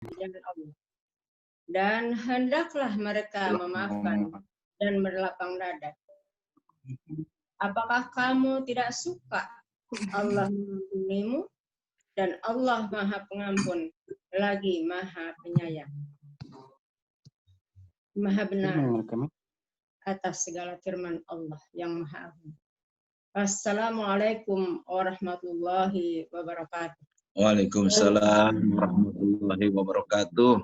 dengan Allah. Dan hendaklah mereka memaafkan dan berlapang dada. Apakah kamu tidak suka Allah mengampunimu? Dan Allah Maha Pengampun, lagi Maha Penyayang. Maha benar atas segala firman Allah yang Maha Agung. Assalamualaikum warahmatullahi wabarakatuh. Waalaikumsalam warahmatullahi wabarakatuh.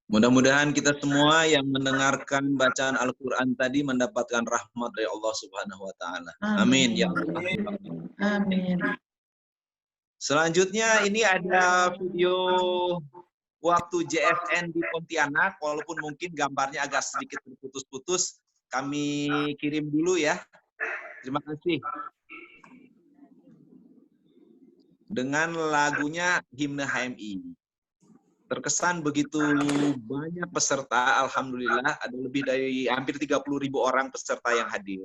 Mudah-mudahan kita semua yang mendengarkan bacaan Al-Quran tadi mendapatkan rahmat dari Allah Subhanahu wa Ta'ala. Amin. Ya Allah. Amin. Selanjutnya ini ada video waktu JFN di Pontianak, walaupun mungkin gambarnya agak sedikit terputus-putus, kami kirim dulu ya. Terima kasih. Dengan lagunya Himne HMI. Terkesan begitu banyak peserta, alhamdulillah ada lebih dari hampir 30.000 orang peserta yang hadir.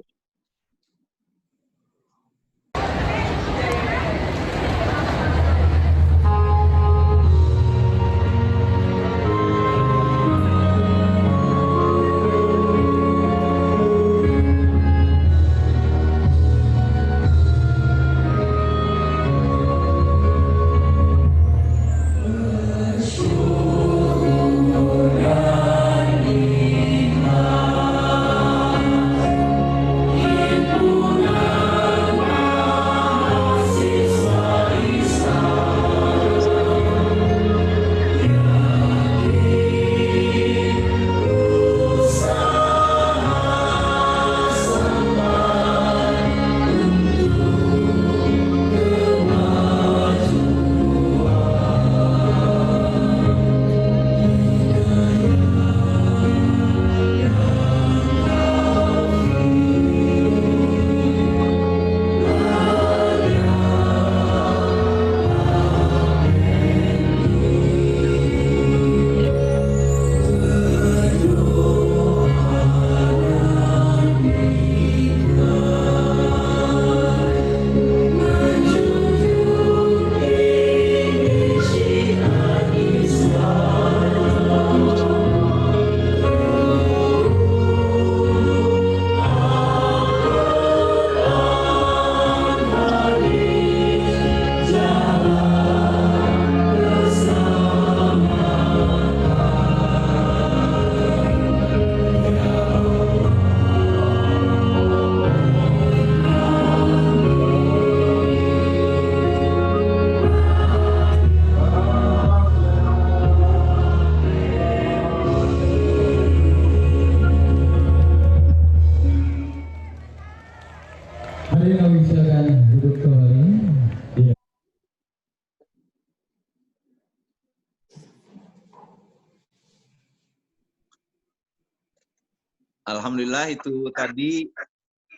Alhamdulillah itu tadi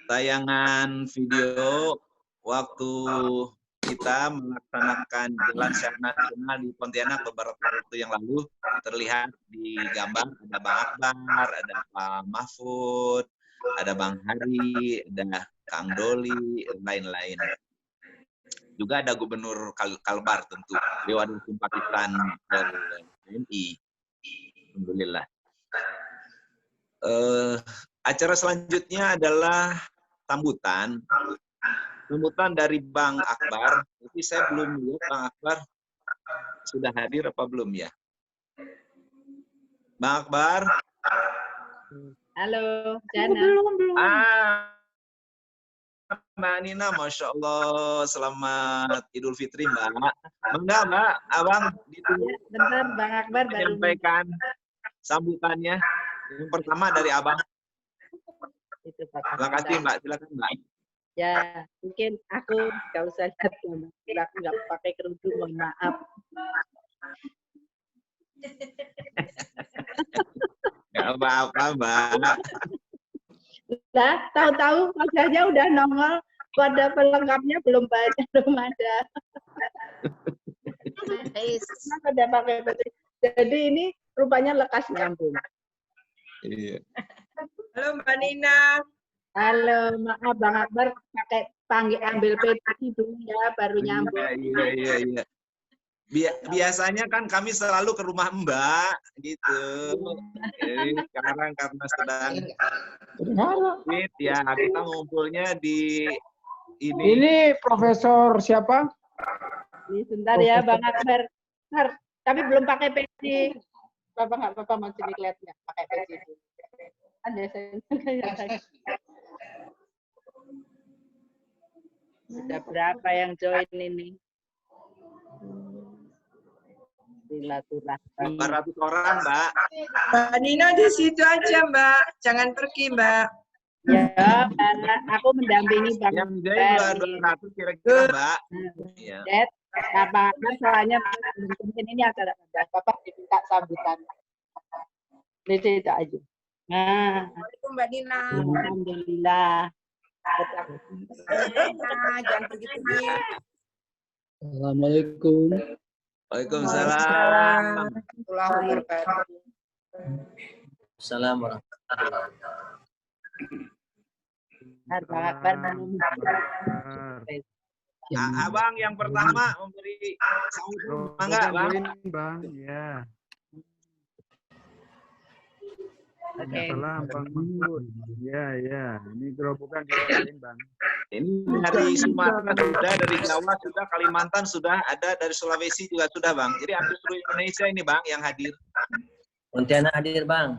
tayangan video waktu kita melaksanakan jalan sehat nasional di Pontianak beberapa waktu yang lalu. Terlihat di gambar ada Bang Akbar, ada Pak Mahfud, ada Bang Hari, ada Kang Doli, dan lain-lain. Juga ada Gubernur Kalbar tentu, beliau adalah simpatisan TNI. Alhamdulillah. Acara selanjutnya adalah sambutan dari Bang Akbar. Tapi saya belum lihat Bang Akbar sudah hadir apa belum ya? Bang Akbar. Halo, Jana. Belum. Mbak Nina, Masya Allah, selamat Idul Fitri Mbak. Enggak Mbak, Abang ditunggu. Ya, bentar Bang Akbar baru menyampaikan sambutannya. Yang pertama dari Abang. itu Pak. Terima kasih Mbak, silakan Mbak. Ya, mungkin aku nggak usah lihat ya, aku nggak pakai kerudung, mohon maaf. Nggak apa-apa Mbak. Lah, tahu-tahu wajahnya udah nongol, pada pelengkapnya belum banyak, belum ada. Ada pakai baju. Jadi ini rupanya lekas nyambung. Iya. Halo Mbak Nina. Halo, maaf Bang Akbar pakai ambil PT dulu ya, baru nyambung. Iya. Biasanya kan kami selalu ke rumah Mbak gitu. Jadi sekarang karena sedang COVID ya kita ngumpulnya di ini. Ini Profesor siapa? Ini sebentar ya Bang Akbar. Bentar, tapi belum pakai PC. Bapak nggak apa-apa masih dilihatnya pakai PC. Ada saya. Sudah berapa yang join ini? Silaturahmi. 400 orang, Mbak. Mbak Nina di situ aja, Mbak. Jangan pergi, Mbak. Ya, Mbak, aku mendampingi Bang Yang jadi 200 kira-kira, Mbak. Iya. Dad, apa soalnya mungkin ini ada Bapak diminta sambutan. Di situ aja. Nah, Assalamualaikum, Mbak Nina. alhamdulillah. Jangan pergi-pergi. Assalamualaikum. Waalaikumsalam. Warahmatullahi wabarakatuh. Assalamualaikum warahmatullahi Bang Akbar Abang yang pertama memberi salam. Enggak, Bang? Bang, ya. Oke. Salam Bang Mahmud. Ya, ya. Ini gerobokan dilakukan, Bang. Ini dari Sumatera sudah, dari Jawa sudah, Kalimantan sudah, ada dari Sulawesi juga sudah, Bang. Jadi hampir seluruh Indonesia ini, Bang, yang hadir. Pontianak hadir, Bang.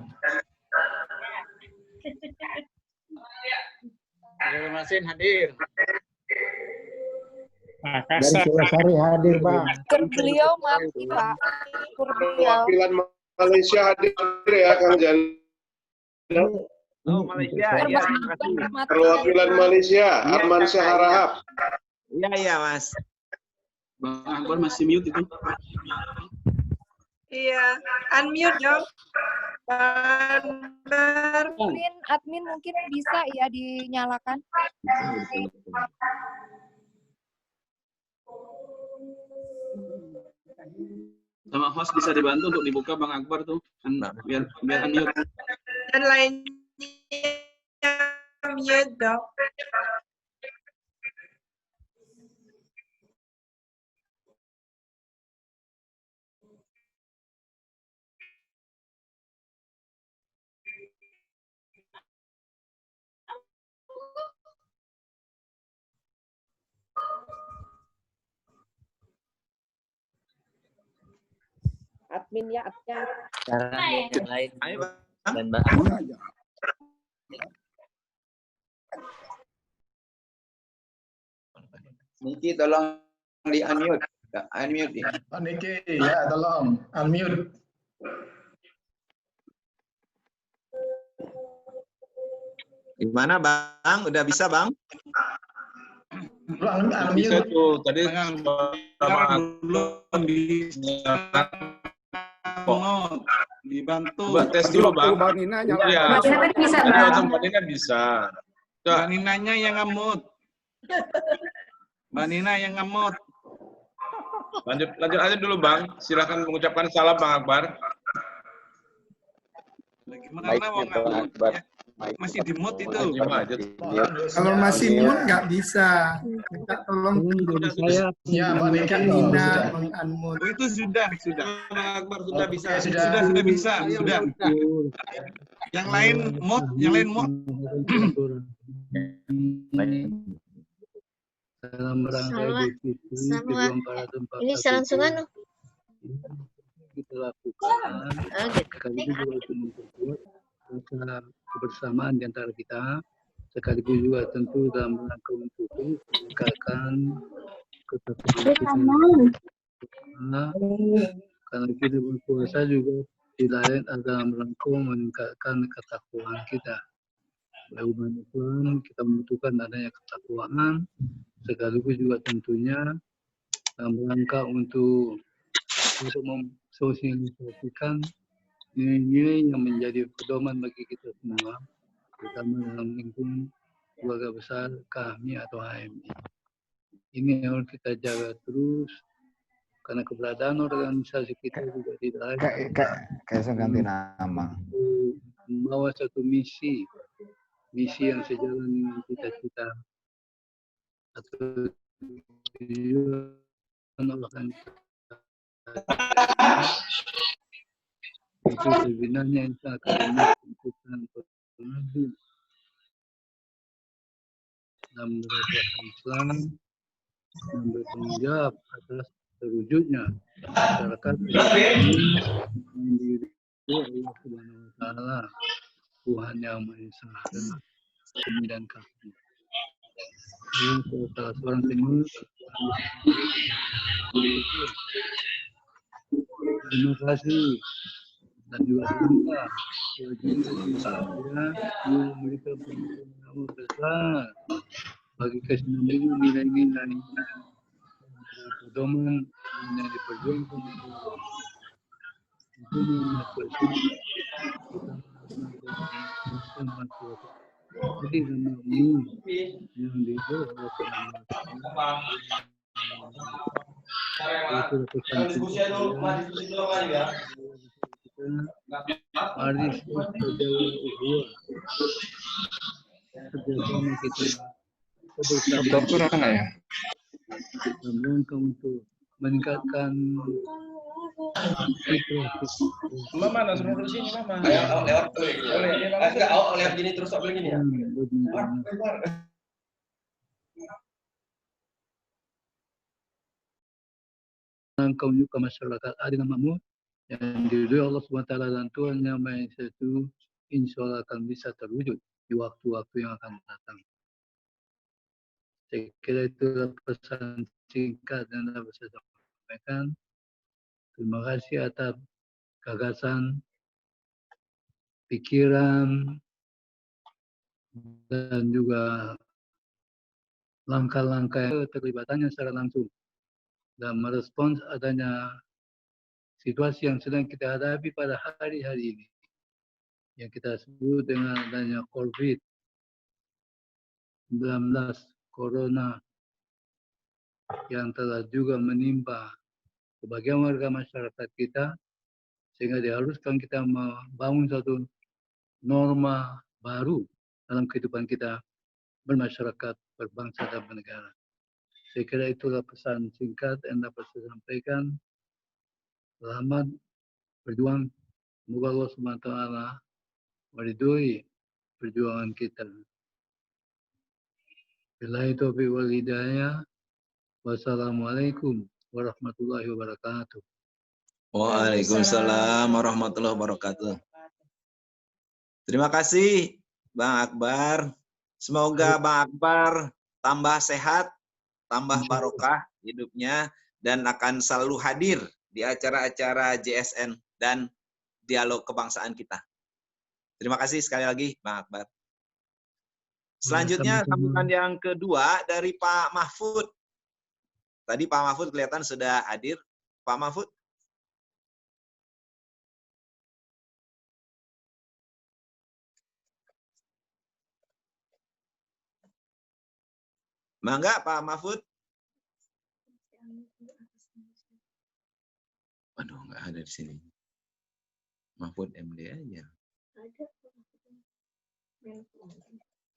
Masin hadir. Dari Sulawesi hadir, Bang. Beliau mati, Pak. Beliau. Perwakilan Malaysia hadir ya, Kang Jan. Oh, Malaysia. Ya, terima kasih. Perwakilan Malaysia, Arman Syaharahap. Iya, iya, Mas. Bang Akbar masih mute itu. Iya, unmute dong. Akbar. Admin mungkin bisa ya dinyalakan. Sama host bisa dibantu untuk dibuka Bang Akbar tuh. Biar unmute. Dan lainnya mute dong. Adminnya, Sekarang yang lain Ayo, Bang. dan Mbak. Niki tolong di unmute. Unmute ya. Pak Niki, ya tolong unmute. Gimana, Bang? Udah bisa, Bang? Bisa tuh. Tadi belum bisa. Dibantu. Coba tes dulu, Bang. Mbak Nina nyala. Iya. Bisa, Mbak Nina bisa. Mbak Ninanya yang ngemut. Mbak Nina yang ngemut. Lanjut aja dulu, Bang. Silakan mengucapkan salam, Bang Akbar. Gimana Bang Akbar? Masih di mute itu. Kalau masih mute nggak bisa. Kita tolong saya. Ya, Mbak Nina unmute. Oh, itu sudah. Bang Akbar sudah bisa. Sudah Sudah. Yang lain mute, Ini selangsungan. Kita lakukan sekaligus juga untuk memperkuat rasa kebersamaan di antara kita, sekaligus juga tentu dalam rangka untuk meningkatkan kesatuan kita. Karena kita berpuasa juga tidak lain dalam rangka meningkatkan ketakwaan kita. Bagi umat Islam kita membutuhkan adanya ketakwaan, sekaligus juga tentunya dalam rangka untuk mensosialisasikan nilai-nilai yang menjadi pedoman bagi kita semua, terutama dalam lingkungan keluarga besar kami atau HMI. Ini harus kita jaga terus, karena keberadaan organisasi kita juga tidak Kayak ganti nama. Membawa satu misi yang sejalan dengan cita-cita atau tujuan Allah itu sebenarnya itu akan menentukan pengambil dalam berpuasa Islam dan bertanggung jawab atas terwujudnya masyarakat ini mandiri Allah Subhanahu Wa Taala, Tuhan yang Maha Esa dan kami dan kami. Salah seorang senior, terima kasih dan juga semoga kewajiban saya yang memberikan pengalaman besar bagi kesinambungan nilai-nilai pedoman yang diperjuangkan jadi nama umum yang dibawa mari kerjasama kita bersama ya rangka untuk meningkatkan Mama, langsung duduk sini, Mama. Lewat gini terus tak boleh gini ya. Rangka menyuka masyarakat adil dan makmur yang diridhoi Allah SWT dan Tuhan yang Maha Esa itu insya Allah akan bisa terwujud di waktu-waktu yang akan datang. Saya kira itu pesan singkat yang dapat saya sampaikan. Terima kasih atas gagasan, pikiran, dan juga langkah-langkah keterlibatannya secara langsung dan merespons adanya situasi yang sedang kita hadapi pada hari-hari ini yang kita sebut dengan adanya COVID-19 Corona yang telah juga menimpa sebagian warga masyarakat kita sehingga diharuskan kita membangun satu norma baru dalam kehidupan kita bermasyarakat, berbangsa dan bernegara. Saya kira itulah pesan singkat yang dapat saya sampaikan. Selamat berjuang. Semoga Allah SWT meridhoi perjuangan kita. Billahi taufiq wal hidayah. Wassalamualaikum warahmatullahi wabarakatuh. Waalaikumsalam warahmatullahi wabarakatuh. Terima kasih Bang Akbar. Semoga Bang Akbar tambah sehat, tambah barokah hidupnya, dan akan selalu hadir di acara-acara JSN dan dialog kebangsaan kita. Terima kasih sekali lagi Bang Akbar. Selanjutnya sambutan yang kedua dari Pak Mahfud. Tadi Pak Mahfud kelihatan sudah hadir. Pak Mahfud. Mangga Pak Mahfud. Waduh, nggak ada di sini. Mahfud MD aja.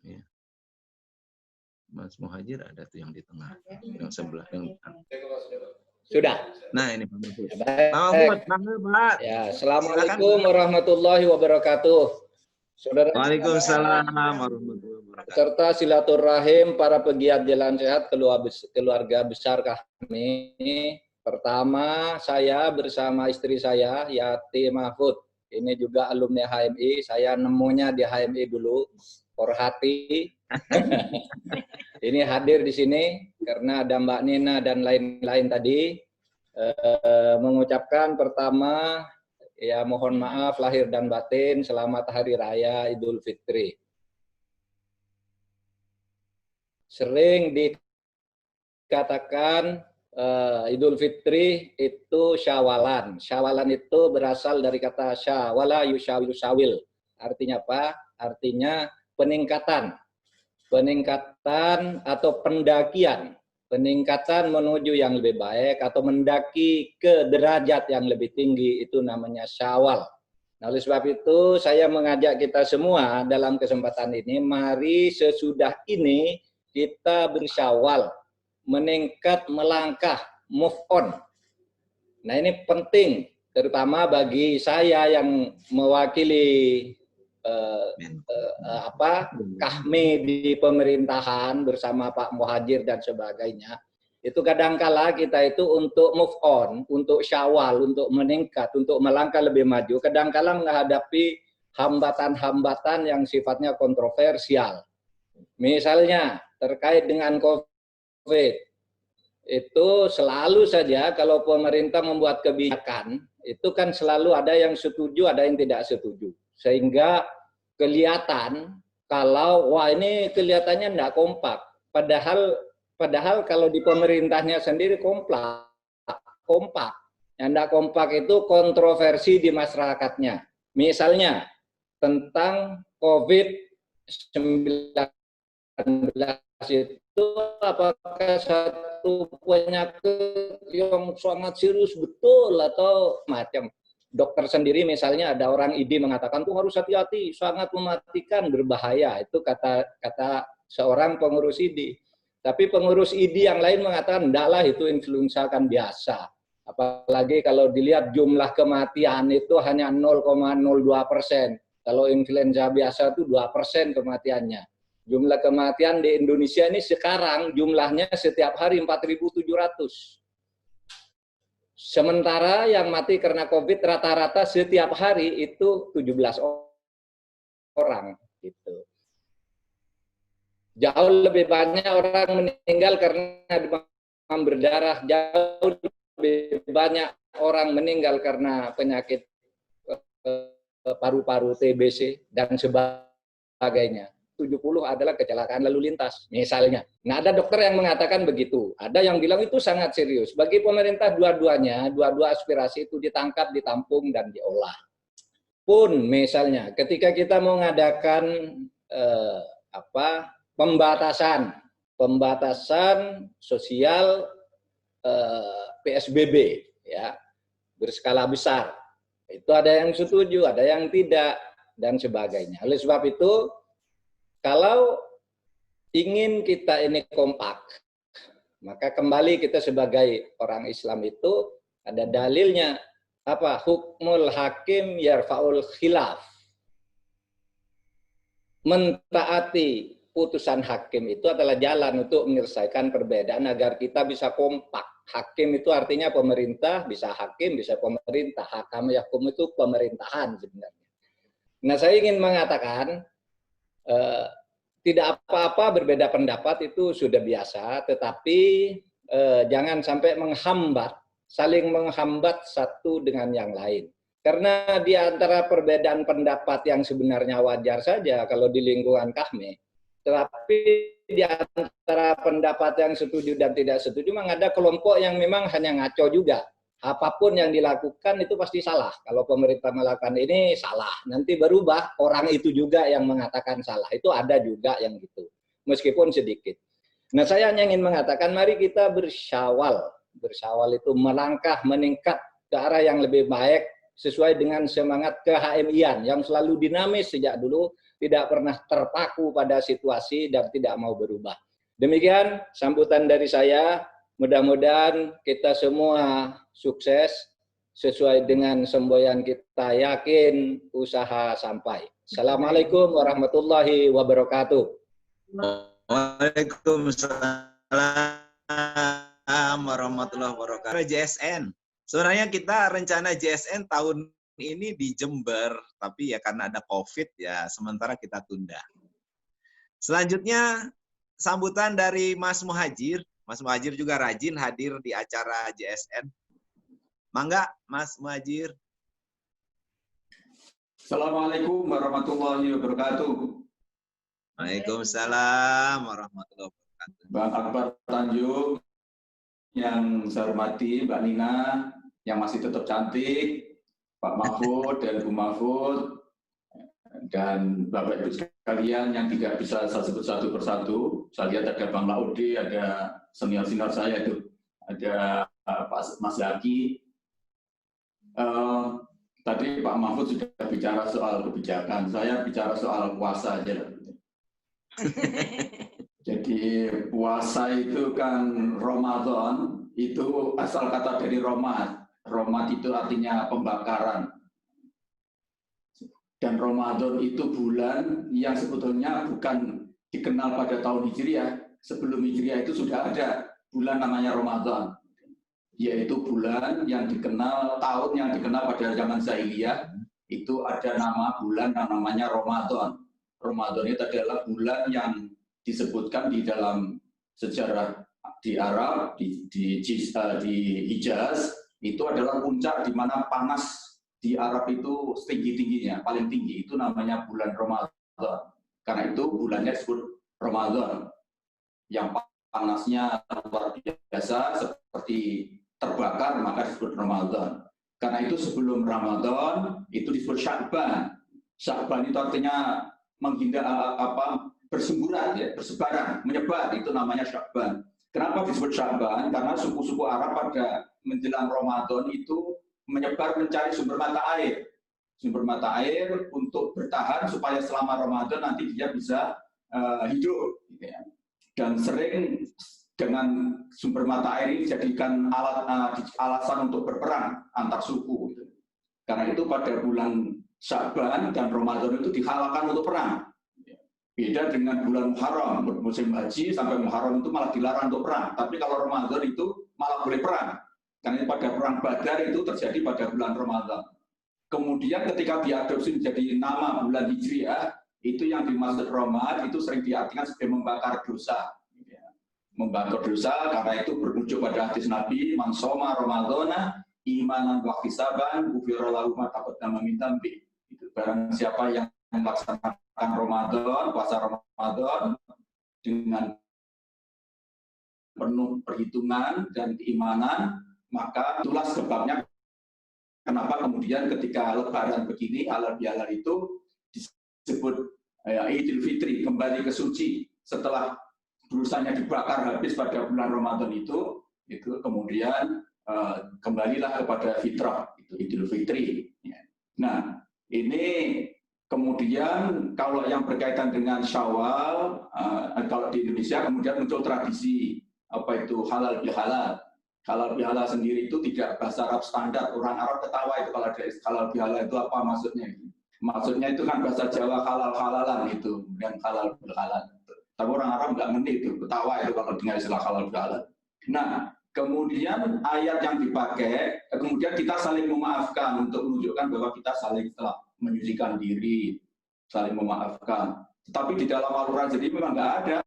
Ya. Mas Muhajir ada tuh yang di tengah, yang sebelah. Sudah. Nah ini Pak Mahfud. Pak Mahfud, ya, Assalamualaikum warahmatullahi wabarakatuh. Saudara. Waalaikumsalam warahmatullahi wabarakatuh. Serta silaturahim para pegiat jalan sehat keluarga besar kami. Pertama, saya bersama istri saya, Yati Mahfud. Ini juga alumni HMI. Saya nemunya di HMI dulu, Porhati. Ini hadir di sini karena ada Mbak Nina dan lain-lain tadi. Mengucapkan pertama, ya mohon maaf lahir dan batin, selamat Hari Raya Idul Fitri. Sering dikatakan Idul Fitri itu syawalan. Syawalan itu berasal dari kata syawala yushawil. Artinya apa? Artinya peningkatan. Peningkatan atau pendakian. Peningkatan menuju yang lebih baik atau mendaki ke derajat yang lebih tinggi, itu namanya syawal. Nah, oleh sebab itu saya mengajak kita semua dalam kesempatan ini, mari sesudah ini kita bersyawal, meningkat, melangkah, move on. Nah ini penting, terutama bagi saya yang mewakili Kahmi di pemerintahan bersama Pak Muhajir dan sebagainya. Itu kadangkala kita itu untuk move on, untuk syawal, untuk meningkat, untuk melangkah lebih maju, kadangkala menghadapi hambatan-hambatan yang sifatnya kontroversial. Misalnya terkait dengan COVID, itu selalu saja kalau pemerintah membuat kebijakan, itu kan selalu ada yang setuju, ada yang tidak setuju. Sehingga kelihatan kalau, wah ini kelihatannya tidak kompak. Padahal kalau di pemerintahnya sendiri kompak. Yang tidak kompak itu kontroversi di masyarakatnya. Misalnya tentang COVID-19 itu apakah satu penyakit yang sangat serius betul atau macam. Dokter sendiri misalnya ada orang ID mengatakan tuh harus hati-hati, sangat mematikan, berbahaya. Itu kata seorang pengurus ID. Tapi pengurus ID yang lain mengatakan, enggak lah itu influenza kan biasa. Apalagi kalau dilihat jumlah kematian itu hanya 0,02%. Kalau influenza biasa itu 2% kematiannya. Jumlah kematian di Indonesia ini sekarang jumlahnya setiap hari 4.700. Sementara yang mati karena COVID rata-rata setiap hari itu 17 orang. Gitu. Jauh lebih banyak orang meninggal karena demam berdarah, jauh lebih banyak orang meninggal karena penyakit paru-paru, TBC, dan sebagainya. 70 adalah kecelakaan lalu lintas, misalnya. Nah, ada dokter yang mengatakan begitu. Ada yang bilang itu sangat serius. Bagi pemerintah dua-duanya, dua-dua aspirasi itu ditangkap, ditampung, dan diolah. Pun misalnya, ketika kita mau mengadakan pembatasan sosial PSBB, ya, berskala besar. Itu ada yang setuju, ada yang tidak, dan sebagainya. Oleh sebab itu, kalau ingin kita ini kompak, maka kembali kita sebagai orang Islam itu ada dalilnya apa? Hukmul hakim yarfa'ul khilaf. Mentaati putusan hakim itu adalah jalan untuk menyelesaikan perbedaan agar kita bisa kompak. Hakim itu artinya pemerintah, bisa hakim, bisa pemerintah. Hakam yakum itu pemerintahan sebenarnya. Nah, saya ingin mengatakan tidak apa-apa berbeda pendapat itu sudah biasa, tetapi jangan sampai saling menghambat satu dengan yang lain. Karena di antara perbedaan pendapat yang sebenarnya wajar saja kalau di lingkungan Kahmi, tetapi di antara pendapat yang setuju dan tidak setuju memang ada kelompok yang memang hanya ngaco juga. Apapun yang dilakukan itu pasti salah. Kalau pemerintah melakukan ini salah, nanti berubah orang itu juga yang mengatakan salah. Itu ada juga yang gitu, meskipun sedikit. Nah, saya hanya ingin mengatakan mari kita bersyawal. Bersyawal itu melangkah, meningkat ke arah yang lebih baik sesuai dengan semangat ke-HMI-an yang selalu dinamis sejak dulu, tidak pernah terpaku pada situasi dan tidak mau berubah. Demikian sambutan dari saya. Mudah-mudahan kita semua sukses sesuai dengan semboyan kita, yakin usaha sampai. Assalamualaikum warahmatullahi wabarakatuh. Waalaikumsalam warahmatullahi wabarakatuh. JSN. Sebenarnya kita rencana JSN tahun ini di Jember, tapi ya karena ada COVID ya sementara kita tunda. Selanjutnya sambutan dari Mas Muhajir. Mas Muhajir juga rajin hadir di acara JSN. Mangga, Mas Muhajir. Assalamualaikum warahmatullahi wabarakatuh. Waalaikumsalam warahmatullahi wabarakatuh. Bang Akbar Tanjung, yang saya hormati Mbak Nina, yang masih tetap cantik, Pak Mahfud dan Bu Mahfud, dan Bapak Ibu sekalian yang tidak bisa saya sebut satu persatu. Saya lihat ada Bang Laudi, ada senior-senior saya itu, ada Pak Mas Zaki. Tadi Pak Mahfud sudah bicara soal kebijakan, saya bicara soal puasa aja. Jadi puasa itu kan Ramadan, itu asal kata dari Roma, Romad itu artinya pembakaran. Dan Ramadan itu bulan yang sebetulnya bukan dikenal pada tahun Hijriah. Sebelum Hijriah itu sudah ada bulan namanya Ramadan. Yaitu bulan yang dikenal, tahun yang dikenal pada zaman Jahiliyah, itu ada nama bulan yang namanya Ramadan. Ramadan itu adalah bulan yang disebutkan di dalam sejarah di Arab, di Hijaz, itu adalah puncak di mana panas di Arab itu setinggi-tingginya, paling tinggi, itu namanya bulan Ramadan. Karena itu bulannya disebut Ramadan. Yang panasnya luar biasa, seperti terbakar, maka disebut Ramadan. Karena itu sebelum Ramadan, itu disebut Sya'ban. Sya'ban itu artinya menghindar bersemburan, ya, bersebaran, menyebar, itu namanya Sya'ban. Kenapa disebut Sya'ban? Karena suku-suku Arab pada menjelang Ramadan itu menyebar mencari sumber mata air. Sumber mata air untuk bertahan supaya selama Ramadan nanti dia bisa hidup. Gitu ya. Dan sering dengan sumber mata air ini dijadikan alasan untuk berperang antar suku. Gitu. Karena itu pada bulan Sya'ban dan Ramadan itu dihalalkan untuk perang. Beda dengan bulan Muharram, musim haji sampai Muharram itu malah dilarang untuk perang. Tapi kalau Ramadan itu malah boleh perang. Karena pada perang Badar itu terjadi pada bulan Ramadan. Kemudian ketika diadopsi menjadi nama bulan Hijriah, itu yang dimaksud Romad itu sering diartikan sebagai membakar dosa. Membakar dosa karena itu bermuncul pada hadis Nabi, "Man shoma Ramadhana imanan wa ihtisaban ghufira lahu ma taqaddama min dhanbi." Itu barang siapa yang melaksanakan Ramadan, puasa Ramadan dengan penuh perhitungan dan keimanan, maka itulah sebabnya kenapa kemudian ketika Lebaran begini, halal bihalal itu disebut Idul Fitri, kembali ke suci setelah dosanya dibakar habis pada bulan Ramadan itu kemudian kembalilah kepada fitrah, itu Idul Fitri. Nah, ini kemudian kalau yang berkaitan dengan Syawal, kalau di Indonesia kemudian muncul tradisi apa itu halal bihalal. Halal bihalal sendiri itu tidak bahasa Arab standar. Orang Arab ketawa itu kalau ada halal bihalal itu apa maksudnya. Maksudnya itu kan bahasa Jawa halal-halalan itu, dan halal bihalal. Tapi orang Arab nggak ngerti itu, ketawa itu kalau dengar istilah halal bihalal. Nah, kemudian ayat yang dipakai, kemudian kita saling memaafkan untuk menunjukkan bahwa kita saling telah menyucikan diri, saling memaafkan. Tetapi di dalam Al-Quran jadi memang nggak ada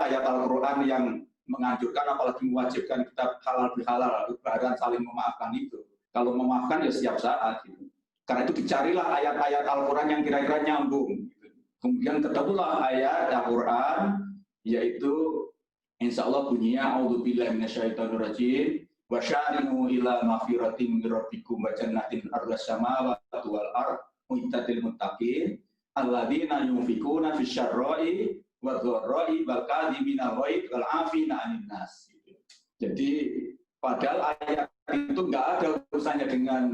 ayat Al-Quran yang menganjurkan apalagi mewajibkan kita halal bihalal, lebaran saling memaafkan itu. Kalau memaafkan ya setiap saat. Gitu. Karena itu dicarilah ayat-ayat Al-Quran yang kira-kira nyambung. Gitu. Kemudian ketemulah ayat Al-Quran, yaitu insya Allah bunyinya A'udzubillahi minasyaitonirrajim wa syari'u ila maghfiratin min rabbikum wa jannatin ardhas samawati wal ardh mu'iddatil muttaqin alladzina yunfikuna fisyarra'i wa dharra'i wal kadhimina ghaidh wal 'afina 'anil nas. Jadi padahal ayat itu nggak ada urusannya dengan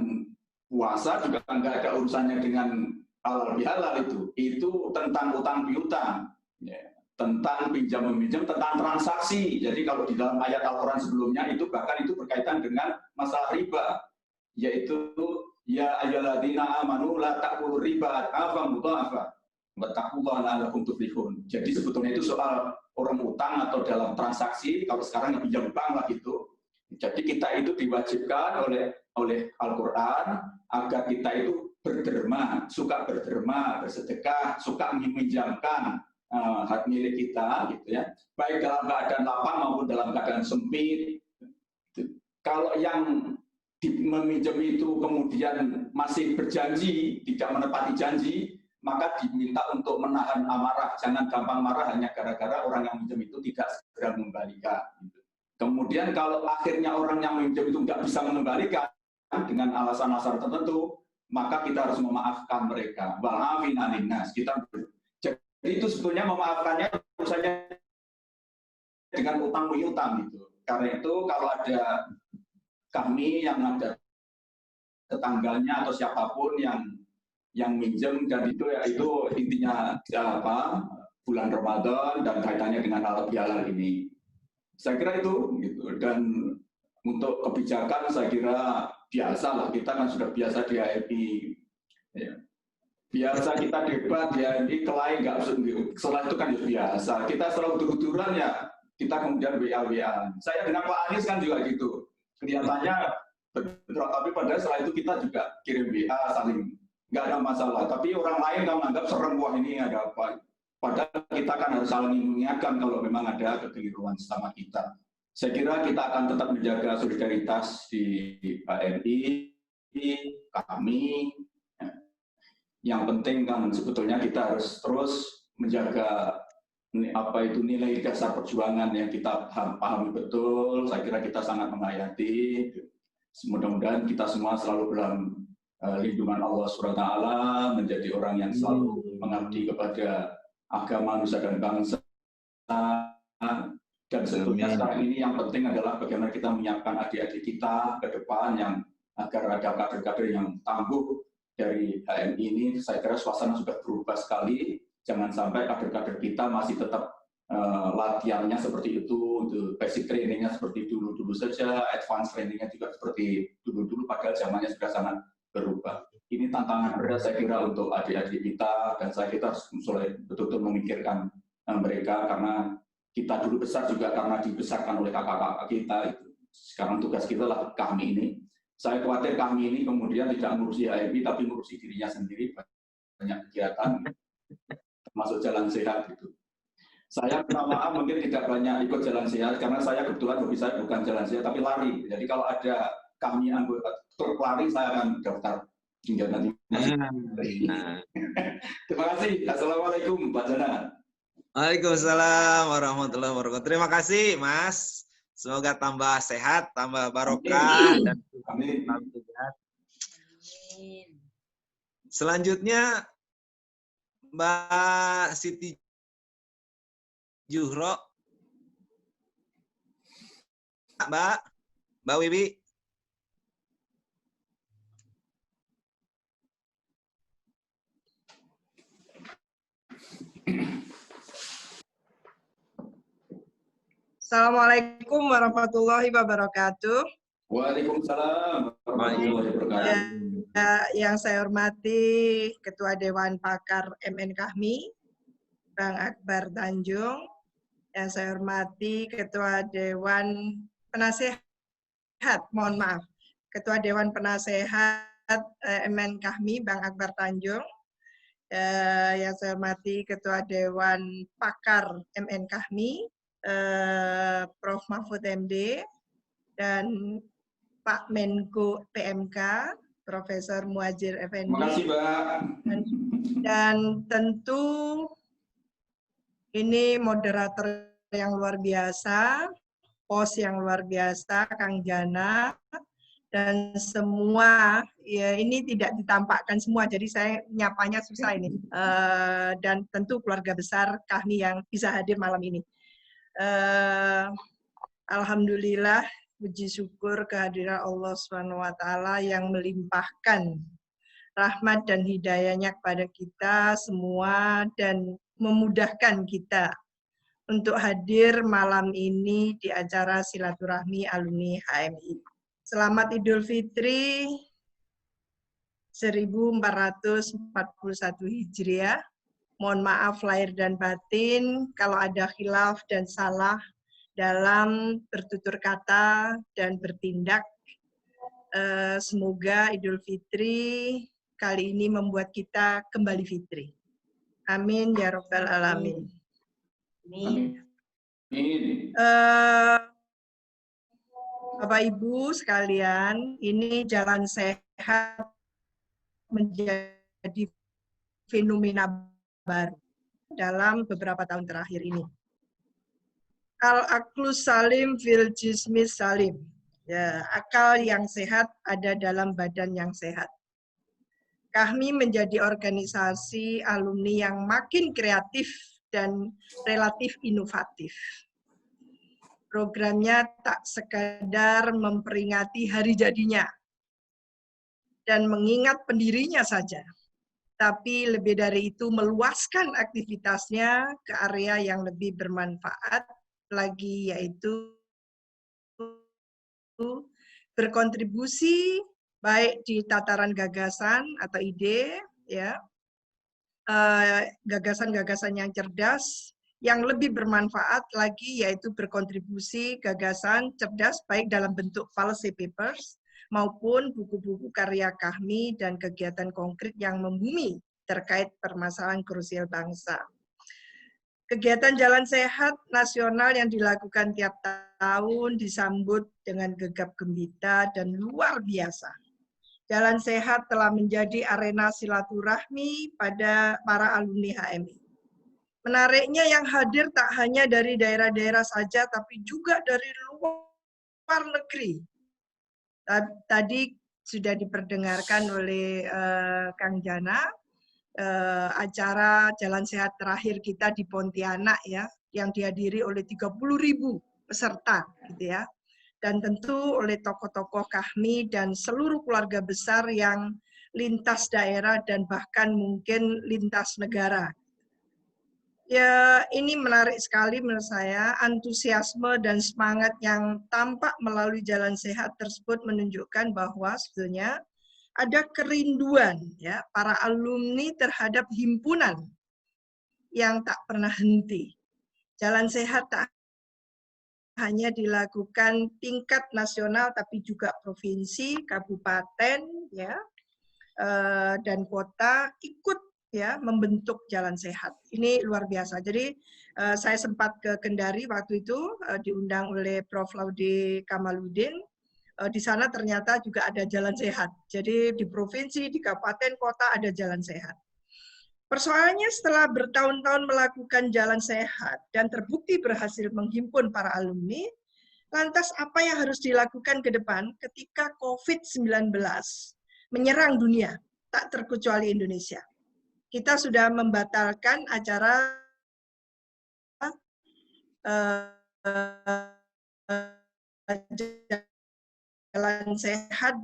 puasa, juga nggak ada urusannya dengan halal bihalal itu tentang utang piutang, ya. Tentang pinjam meminjam, tentang transaksi. Jadi kalau di dalam ayat Al-Quran sebelumnya itu bahkan itu berkaitan dengan masalah riba, yaitu ya ayyuhalladzina amanu la ta'kulu riba adhafan mudha'afa wattaqullaha la'allakum tuflihun. Jadi sebetulnya itu soal orang utang atau dalam transaksi, kalau sekarang pinjam bank lah gitu. Jadi kita itu diwajibkan oleh Al-Quran agar kita itu berderma, suka berderma, bersedekah, suka meminjamkan hak milik kita, gitu ya, baik dalam keadaan lapang maupun dalam keadaan sempit. Kalau yang meminjam itu kemudian masih berjanji, tidak menepati janji, maka diminta untuk menahan amarah, jangan gampang marah hanya gara-gara orang yang minjam itu tidak segera mengembalikan. Kemudian kalau akhirnya orang yang minjam itu nggak bisa mengembalikan dengan alasan-alasan tertentu, maka kita harus memaafkan mereka. Wa'afina linnas. Jadi itu sebetulnya memaafkannya urusannya dengan utang piutang gitu. Karena itu kalau ada kami yang ada tetangganya atau siapapun yang minjem dan itu ya itu intinya apa bulan Ramadan dan kaitannya dengan halal bihalal ini. Saya kira itu gitu. Dan untuk kebijakan saya kira biasa lah, kita kan sudah biasa di HMI. Ya. Biasa kita debat di HMI, kelain nggak, setelah itu kan biasa. Kita selalu dur-duran ya, kita kemudian WA-WA. Saya dengan Pak Anies kan juga gitu. Kelihatannya bentrok, tapi padahal setelah itu kita juga kirim WA, saling nggak ada masalah. Tapi orang lain kan menganggap serem, wah ini ada apa. Padahal kita kan harus saling mengingatkan kalau memang ada kekeliruan sama kita. Saya kira kita akan tetap menjaga solidaritas di HMI, kami. Yang penting kan sebetulnya kita harus terus menjaga apa itu nilai dasar perjuangan yang kita pahami betul. Saya kira kita sangat menghayati. Mudah-mudahan kita semua selalu dalam lindungan Allah SWT, menjadi orang yang selalu mengabdi kepada agama, nusa dan bangsa. Dan sebetulnya sekarang ini yang penting adalah bagaimana kita menyiapkan adik-adik kita ke depan yang agar ada kader-kader yang tangguh dari HMI ini. Saya kira suasana sudah berubah sekali. Jangan sampai kader-kader kita masih tetap latihannya seperti itu, basic trainingnya seperti dulu-dulu saja, advance trainingnya juga seperti dulu-dulu, padahal zamannya sudah sangat berubah. Ini tantangan berat saya kira untuk adik-adik kita, dan saya kira harus mulai betul-betul memikirkan mereka, karena kita dulu besar juga karena dibesarkan oleh kakak-kakak kita. Sekarang tugas kita lah kami ini. Saya khawatir kami ini kemudian tidak ngurusi HMI, tapi ngurusi dirinya sendiri, banyak kegiatan, termasuk jalan sehat gitu. Saya minta maaf mungkin tidak banyak ikut jalan sehat, karena saya kebetulan hobi saya bukan jalan sehat, tapi lari. Jadi kalau ada kami anggota klub lari, saya akan daftar hingga nanti. Terima kasih. Assalamualaikum, Pak Jana. Waalaikumsalam warahmatullahi wabarakatuh. Terima kasih, Mas. Semoga tambah sehat, tambah barokah, dan amin. Selanjutnya, Mbak Siti Juhro. Mbak Wibi. Assalamualaikum warahmatullahi wabarakatuh. Waalaikumsalam warahmatullahi wabarakatuh. Yang saya hormati Ketua Dewan Pakar MN Kahmi, Bang Akbar Tanjung. Yang saya hormati Ketua Dewan Penasehat, mohon maaf, Ketua Dewan Penasehat MN Kahmi, Bang Akbar Tanjung. Yang saya hormati Ketua Dewan Pakar MN Kahmi, Prof. Mahfud MD, dan Pak Menko PMK, Profesor Muhajir Effendi. Terima kasih, Mbak. Dan tentu ini moderator yang luar biasa, host yang luar biasa, Kang Jana, dan semua, ya ini tidak ditampakkan semua, jadi saya nyapanya susah ini. Dan tentu keluarga besar kami yang bisa hadir malam ini. Alhamdulillah, puji syukur kehadiran Allah SWT yang melimpahkan rahmat dan hidayahnya kepada kita semua dan memudahkan kita untuk hadir malam ini di acara silaturahmi alumni HMI. Selamat Idul Fitri 1441 Hijriah. Mohon maaf lahir dan batin kalau ada khilaf dan salah dalam bertutur kata dan bertindak. Semoga Idul Fitri kali ini membuat kita kembali fitri. Amin ya Rabbal Alamin. Amin. Bapak Ibu sekalian, ini jalan sehat menjadi fenomena baru dalam beberapa tahun terakhir ini. Al-aqlus salim fil jismis salim. Ya, akal yang sehat ada dalam badan yang sehat. Kami menjadi organisasi alumni yang makin kreatif dan relatif inovatif. Programnya tak sekadar memperingati hari jadinya dan mengingat pendirinya saja, tapi lebih dari itu meluaskan aktivitasnya ke area yang lebih bermanfaat lagi, yaitu berkontribusi baik di tataran gagasan atau ide, ya, gagasan-gagasan yang cerdas, yang lebih bermanfaat lagi yaitu berkontribusi gagasan cerdas baik dalam bentuk policy papers maupun buku-buku karya kami dan kegiatan konkret yang membumi terkait permasalahan krusial bangsa. Kegiatan Jalan Sehat Nasional yang dilakukan tiap tahun disambut dengan gegap gembita dan luar biasa. Jalan Sehat telah menjadi arena silaturahmi pada para alumni HMI. Menariknya yang hadir tak hanya dari daerah-daerah saja, tapi juga dari luar negeri. Tadi sudah diperdengarkan oleh Kang Jana, acara Jalan Sehat terakhir kita di Pontianak ya, yang dihadiri oleh 30.000 peserta, gitu ya. Dan tentu oleh tokoh-tokoh kami dan seluruh keluarga besar yang lintas daerah dan bahkan mungkin lintas negara. Ya, ini menarik sekali menurut saya, antusiasme dan semangat yang tampak melalui Jalan Sehat tersebut menunjukkan bahwa sebetulnya ada kerinduan ya para alumni terhadap himpunan yang tak pernah henti. Jalan Sehat tak hanya dilakukan tingkat nasional tapi juga provinsi, kabupaten ya dan kota ikut ya membentuk Jalan Sehat. Ini luar biasa. Jadi saya sempat ke Kendari waktu itu diundang oleh Prof. Laude Kamaludin. Di sana ternyata juga ada Jalan Sehat. Jadi di provinsi, di kabupaten, kota ada Jalan Sehat. Persoalannya setelah bertahun-tahun melakukan Jalan Sehat dan terbukti berhasil menghimpun para alumni, lantas apa yang harus dilakukan ke depan ketika COVID-19 menyerang dunia, tak terkecuali Indonesia? Kita sudah membatalkan acara Jalan Sehat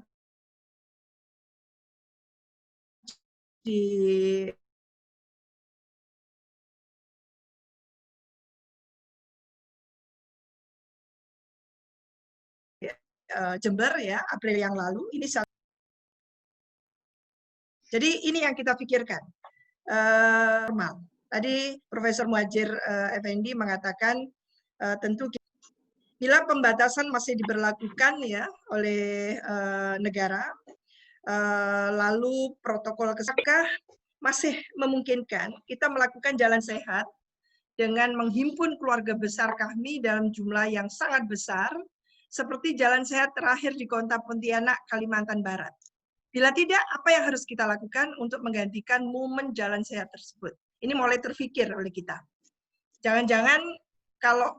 di Jember ya, April yang lalu. Ini jadi ini yang kita pikirkan. Normal. Tadi Profesor Muhajir Effendi mengatakan tentu bila pembatasan masih diberlakukan ya oleh negara, lalu protokol kesehatan masih memungkinkan kita melakukan Jalan Sehat dengan menghimpun keluarga besar kami dalam jumlah yang sangat besar, seperti Jalan Sehat terakhir di Kota Pontianak, Kalimantan Barat. Bila tidak, apa yang harus kita lakukan untuk menggantikan momen Jalan Sehat tersebut? Ini mulai terfikir oleh kita. Jangan-jangan kalau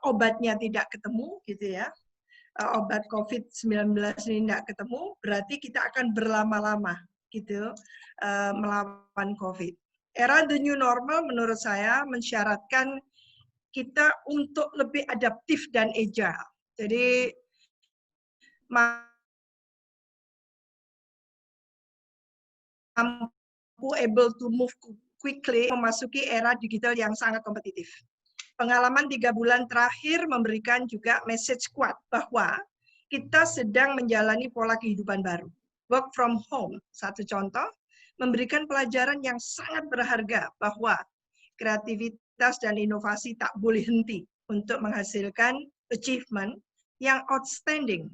obatnya tidak ketemu, gitu ya, obat COVID-19 ini tidak ketemu, berarti kita akan berlama-lama, gitu, melawan COVID. Era the new normal menurut saya mensyaratkan kita untuk lebih adaptif dan agile. Jadi mampu able to move quickly memasuki era digital yang sangat kompetitif. Pengalaman 3 bulan terakhir memberikan juga message kuat bahwa kita sedang menjalani pola kehidupan baru. Work from home, satu contoh, memberikan pelajaran yang sangat berharga bahwa kreativitas dan inovasi tak boleh henti untuk menghasilkan achievement yang outstanding.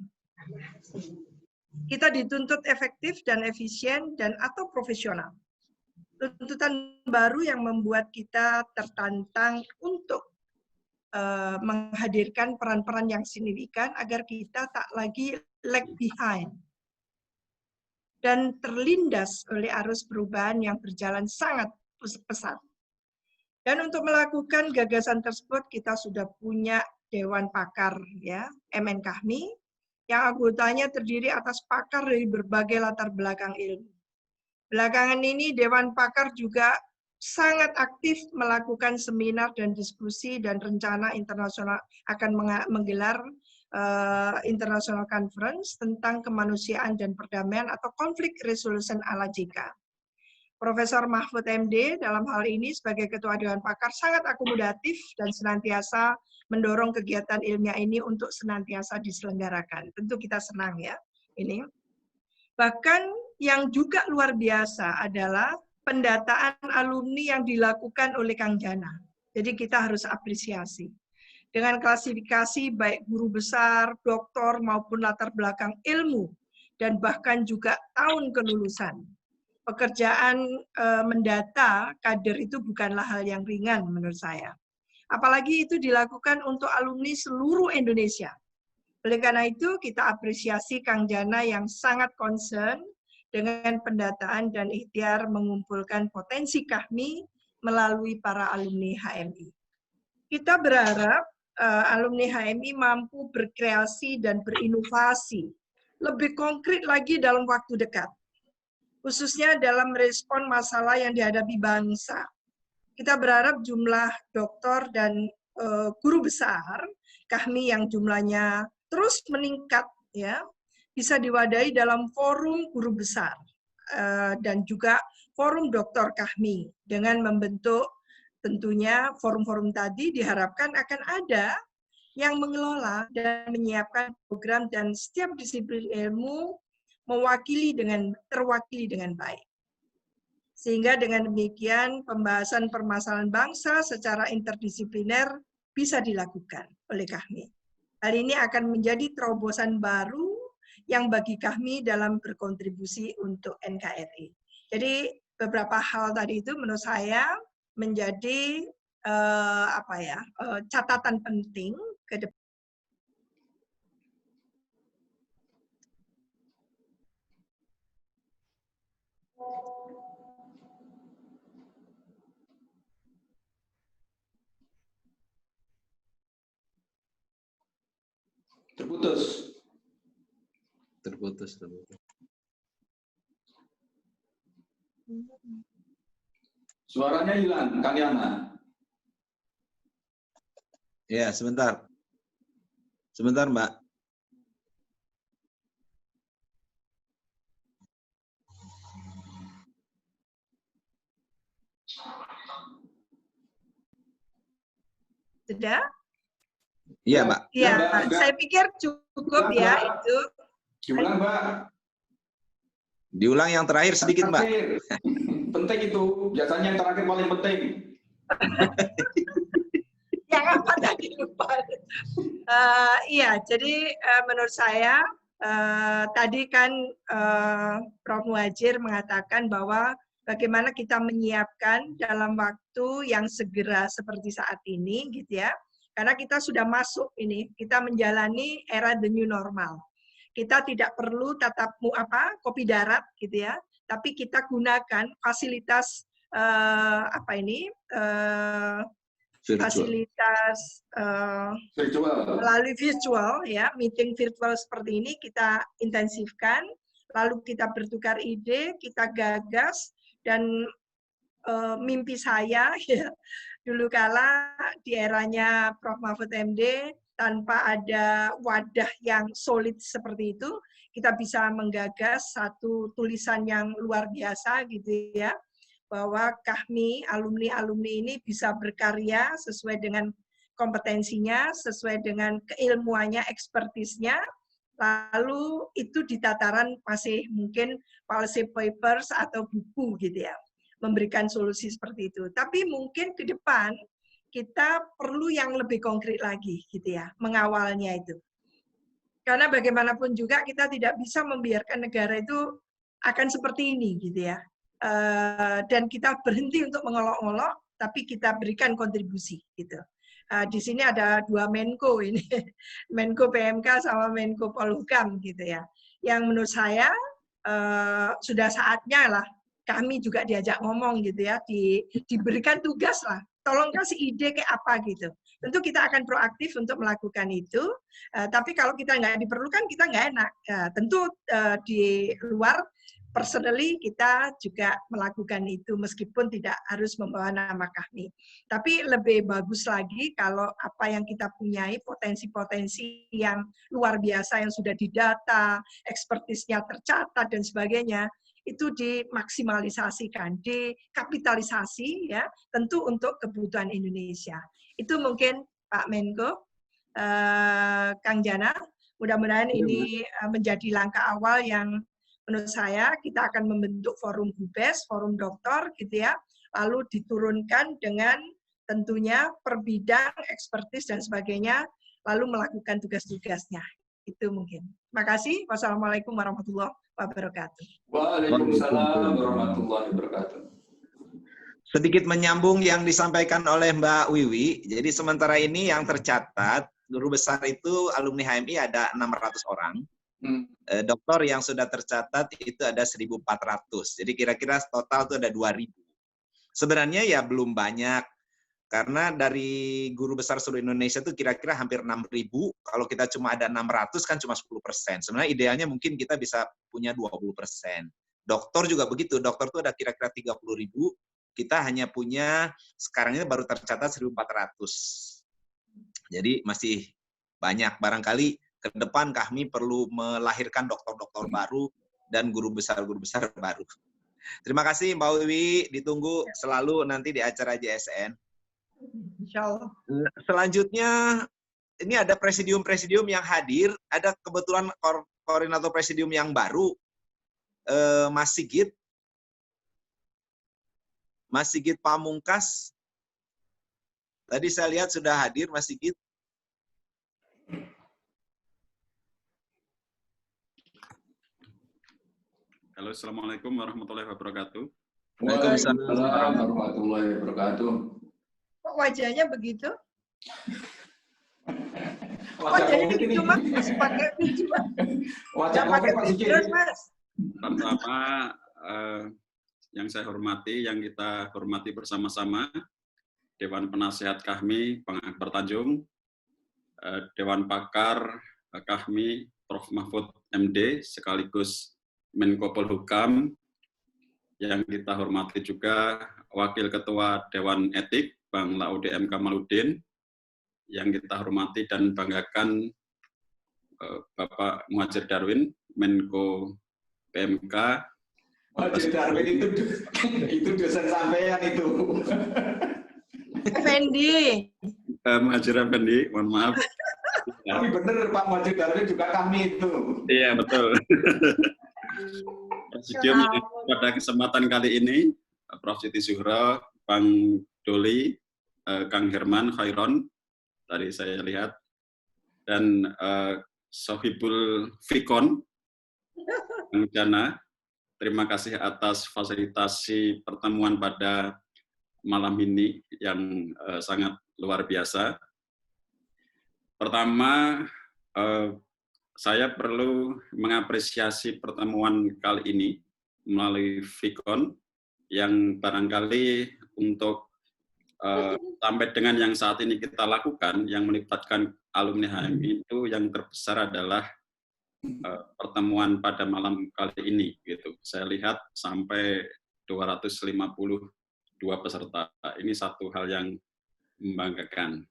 Kita dituntut efektif dan efisien dan atau profesional. Tuntutan baru yang membuat kita tertantang untuk menghadirkan peran-peran yang signifikan agar kita tak lagi lag behind dan terlindas oleh arus perubahan yang berjalan sangat pesat. Dan untuk melakukan gagasan tersebut kita sudah punya Dewan Pakar ya, MN Kahmi, yang anggotanya terdiri atas pakar dari berbagai latar belakang ilmu. Belakangan ini Dewan Pakar juga sangat aktif melakukan seminar dan diskusi dan rencana internasional akan menggelar international conference tentang kemanusiaan dan perdamaian atau conflict resolution ala JK. Profesor Mahfud MD dalam hal ini sebagai Ketua Dewan Pakar sangat akomodatif dan senantiasa mendorong kegiatan ilmiah ini untuk senantiasa diselenggarakan. Tentu kita senang ya ini. Bahkan yang juga luar biasa adalah pendataan alumni yang dilakukan oleh Kang Jana. Jadi kita harus apresiasi. Dengan klasifikasi baik guru besar, doktor maupun latar belakang ilmu dan bahkan juga tahun kelulusan. Pekerjaan mendata kader itu bukanlah hal yang ringan menurut saya. Apalagi itu dilakukan untuk alumni seluruh Indonesia. Oleh karena itu kita apresiasi Kang Jana yang sangat concern dengan pendataan dan ikhtiar mengumpulkan potensi KAHMI melalui para alumni HMI. Kita berharap alumni HMI mampu berkreasi dan berinovasi lebih konkret lagi dalam waktu dekat, khususnya dalam merespon masalah yang dihadapi bangsa. Kita berharap jumlah doktor dan guru besar KAHMI yang jumlahnya terus meningkat ya, bisa diwadahi dalam forum guru besar dan juga forum doktor KAHMI. Dengan membentuk tentunya forum-forum tadi diharapkan akan ada yang mengelola dan menyiapkan program dan setiap disiplin ilmu terwakili dengan baik. Sehingga dengan demikian pembahasan permasalahan bangsa secara interdisipliner bisa dilakukan oleh KAHMI. Hal ini akan menjadi terobosan baru yang bagi KAHMI dalam berkontribusi untuk NKRI. Jadi beberapa hal tadi itu menurut saya menjadi catatan penting ke depan. Terputus. Suaranya hilang, Kang Yana. Ya, sebentar. Sebentar, Mbak. Sudah? Iya, Mbak. Ya, saya pikir cukup ya itu. Diulang, Mbak. Diulang yang terakhir sedikit, Mbak. Penting itu, biasanya yang terakhir paling penting. Yang apa tadi lupa? Iya, jadi menurut saya tadi kan Prof. Muhajir mengatakan bahwa bagaimana kita menyiapkan dalam waktu yang segera seperti saat ini, gitu ya. Karena kita sudah masuk ini, kita menjalani era the new normal. Kita tidak perlu kopi darat, gitu ya. Tapi kita gunakan fasilitas fasilitas melalui virtual ya, meeting virtual seperti ini kita intensifkan, lalu kita bertukar ide, kita gagas, dan mimpi saya ya, dulu kala di eranya Prof. Mahfud MD tanpa ada wadah yang solid seperti itu, kita bisa menggagas satu tulisan yang luar biasa gitu ya, bahwa KAHMI, alumni-alumni ini bisa berkarya sesuai dengan kompetensinya, sesuai dengan keilmuannya, ekspertisnya, lalu itu di tataran masih mungkin policy papers atau buku gitu ya, memberikan solusi seperti itu. Tapi mungkin ke depan kita perlu yang lebih konkret lagi gitu ya, mengawalnya itu. Karena bagaimanapun juga kita tidak bisa membiarkan negara itu akan seperti ini gitu ya. Dan kita berhenti untuk mengolok-olok, tapi kita berikan kontribusi gitu. Di sini ada dua Menko ini, Menko PMK sama Menko Polhukam gitu ya. Yang menurut saya sudah saatnya lah kami juga diajak ngomong gitu ya, diberikan tugas lah. Tolong kasih ide kayak apa gitu. Tentu kita akan proaktif untuk melakukan itu, tapi kalau kita nggak diperlukan, kita nggak enak. Tentu di luar, personally kita juga melakukan itu, meskipun tidak harus membawa nama KAHMI. Tapi lebih bagus lagi kalau apa yang kita punyai, potensi-potensi yang luar biasa, yang sudah didata, ekspertisnya tercatat, dan sebagainya, itu dimaksimalisasikan, dikapitalisasi ya, tentu untuk kebutuhan Indonesia. Itu mungkin Pak Menko, Kang Jana, mudah-mudahan ini menjadi langkah awal yang menurut saya kita akan membentuk forum HUBES, forum dokter gitu ya, lalu diturunkan dengan tentunya per bidang, ekspertis dan sebagainya, lalu melakukan tugas-tugasnya. Itu mungkin. Terima kasih. Wassalamualaikum warahmatullahi wabarakatuh. Waalaikumsalam warahmatullahi wabarakatuh. Sedikit menyambung yang disampaikan oleh Mbak Wiwi, jadi sementara ini yang tercatat, guru besar itu alumni HMI ada 600 orang, dokter yang sudah tercatat itu ada 1.400, jadi kira-kira total itu ada 2.000. Sebenarnya ya belum banyak, karena dari guru besar seluruh Indonesia itu kira-kira hampir 6.000, kalau kita cuma ada 600 kan cuma 10%. Sebenarnya idealnya mungkin kita bisa punya 20%. Dokter juga begitu, dokter itu ada kira-kira 30.000, kita hanya punya, sekarang ini baru tercatat 1.400. Jadi masih banyak, barangkali ke depan kami perlu melahirkan dokter-dokter baru dan guru besar baru. Terima kasih Mbak Wiwi, ditunggu selalu nanti di acara JSN. Insyaallah. Selanjutnya, ini ada presidium-presidium yang hadir, ada kebetulan koordinator presidium yang baru, Mas Sigit Pamungkas. Tadi saya lihat sudah hadir Mas Sigit. Halo, Assalamualaikum warahmatullahi wabarakatuh. Waalaikumsalam warahmatullahi wabarakatuh. Kok wajahnya begitu? Wajahnya begitu Mas, masih pakai video. Wajah pakai video Mas. Pertama, yang saya hormati, yang kita hormati bersama-sama, Dewan Penasehat KAHMI, Bang Akbar Tanjung, Dewan Pakar KAHMI, Prof. Mahfud MD, sekaligus Menko Polhukam, yang kita hormati juga Wakil Ketua Dewan Etik, Bang Laude M. Kamaluddin, yang kita hormati dan banggakan Bapak Muhadjir Darwin, Menko PMK. Muhadjir Darwin itu dosen sampean itu. Effendi. Muhadjir Effendi, mohon maaf. Tapi benar Pak Muhadjir Darwin juga kami itu. Iya, betul. Presidium pada kesempatan kali ini, Prof. Siti Zuhro, Bang Doli, Kang Herman Khairon, tadi saya lihat, dan Sohibul Fikon, Kang Jana, terima kasih atas fasilitasi pertemuan pada malam ini yang sangat luar biasa. Pertama, saya perlu mengapresiasi pertemuan kali ini melalui Fikon yang barangkali untuk sampai dengan yang saat ini kita lakukan, yang melibatkan alumni HMI itu yang terbesar adalah pertemuan pada malam kali ini. Gitu. Saya lihat sampai 252 peserta. Ini satu hal yang membanggakan.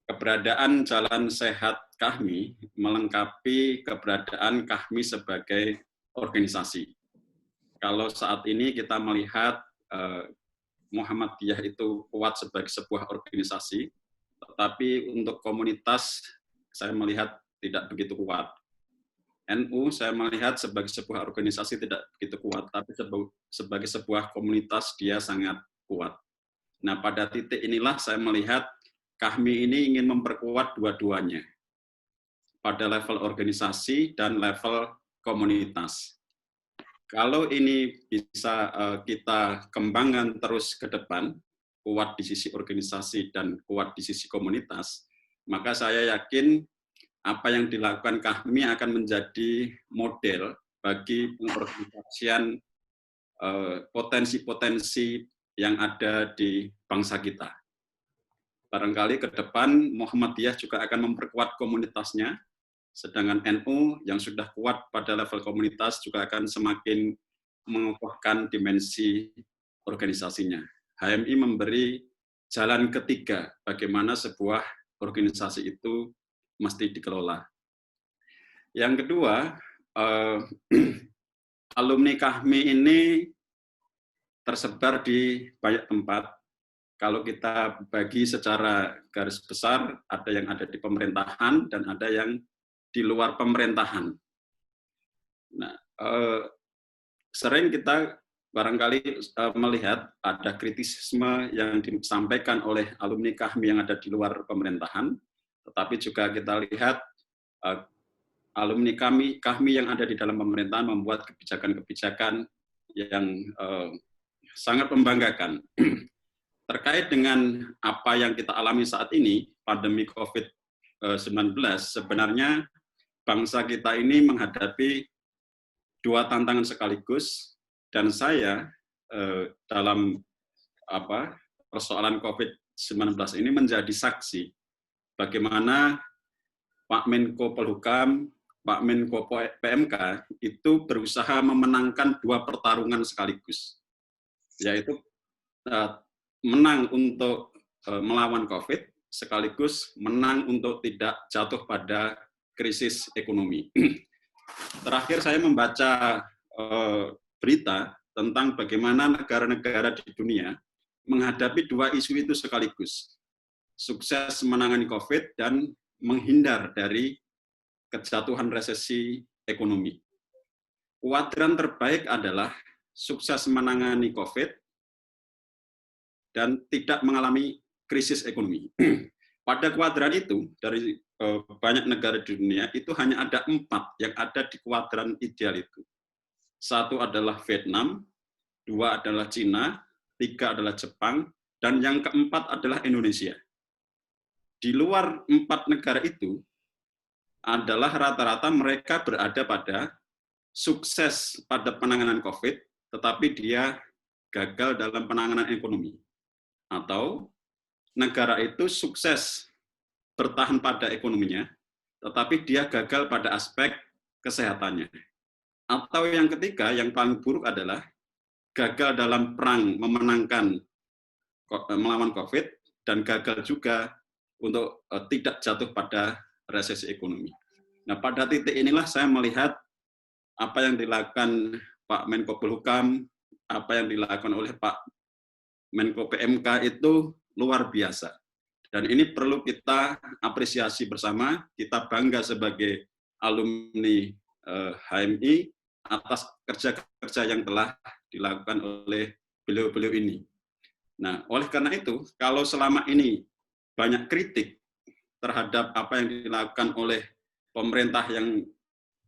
Keberadaan Jalan Sehat KAHMI melengkapi keberadaan KAHMI sebagai organisasi. Kalau saat ini kita melihat Muhammadiyah itu kuat sebagai sebuah organisasi, tetapi untuk komunitas saya melihat tidak begitu kuat. NU saya melihat sebagai sebuah organisasi tidak begitu kuat, tapi sebagai sebuah komunitas dia sangat kuat. Nah, pada titik inilah saya melihat KAHMI ini ingin memperkuat dua-duanya pada level organisasi dan level komunitas. Kalau ini bisa kita kembangkan terus ke depan, kuat di sisi organisasi dan kuat di sisi komunitas, maka saya yakin apa yang dilakukan KAHMI akan menjadi model bagi pengorganisasian potensi-potensi yang ada di bangsa kita. Barangkali ke depan Muhammadiyah juga akan memperkuat komunitasnya, sedangkan NU yang sudah kuat pada level komunitas juga akan semakin mengukuhkan dimensi organisasinya. HMI memberi jalan ketiga bagaimana sebuah organisasi itu mesti dikelola. Yang kedua, alumni KAHMI ini tersebar di banyak tempat. Kalau kita bagi secara garis besar, ada yang ada di pemerintahan dan ada yang di luar pemerintahan. Nah, sering kita barangkali melihat ada kritisisme yang disampaikan oleh alumni KAHMI yang ada di luar pemerintahan, tetapi juga kita lihat alumni KAHMI yang ada di dalam pemerintahan membuat kebijakan-kebijakan yang sangat membanggakan. Terkait dengan apa yang kita alami saat ini, pandemi COVID-19, sebenarnya bangsa kita ini menghadapi dua tantangan sekaligus, dan saya dalam persoalan COVID-19 ini menjadi saksi bagaimana Pak Menko Polhukam, Pak Menko PMK itu berusaha memenangkan dua pertarungan sekaligus, yaitu menang untuk melawan COVID, sekaligus menang untuk tidak jatuh pada krisis ekonomi. Terakhir saya membaca berita tentang bagaimana negara-negara di dunia menghadapi dua isu itu sekaligus. Sukses menangani COVID dan menghindar dari kejatuhan resesi ekonomi. Kuadran terbaik adalah sukses menangani COVID dan tidak mengalami krisis ekonomi. Pada kuadran itu, dari banyak negara di dunia, itu hanya ada 4 yang ada di kuadran ideal itu. 1 adalah Vietnam, 2 adalah Cina, 3 adalah Jepang, dan yang keempat adalah Indonesia. Di luar 4 negara itu, adalah rata-rata mereka berada pada sukses pada penanganan COVID, tetapi dia gagal dalam penanganan ekonomi. Atau negara itu sukses bertahan pada ekonominya, tetapi dia gagal pada aspek kesehatannya. Atau yang ketiga, yang paling buruk adalah gagal dalam perang melawan COVID, dan gagal juga untuk tidak jatuh pada resesi ekonomi. Nah, pada titik inilah saya melihat apa yang dilakukan Pak Menko Polhukam, apa yang dilakukan oleh Pak Menko PMK itu luar biasa. Dan ini perlu kita apresiasi bersama, kita bangga sebagai alumni HMI atas kerja-kerja yang telah dilakukan oleh beliau-beliau ini. Nah, oleh karena itu, kalau selama ini banyak kritik terhadap apa yang dilakukan oleh pemerintah yang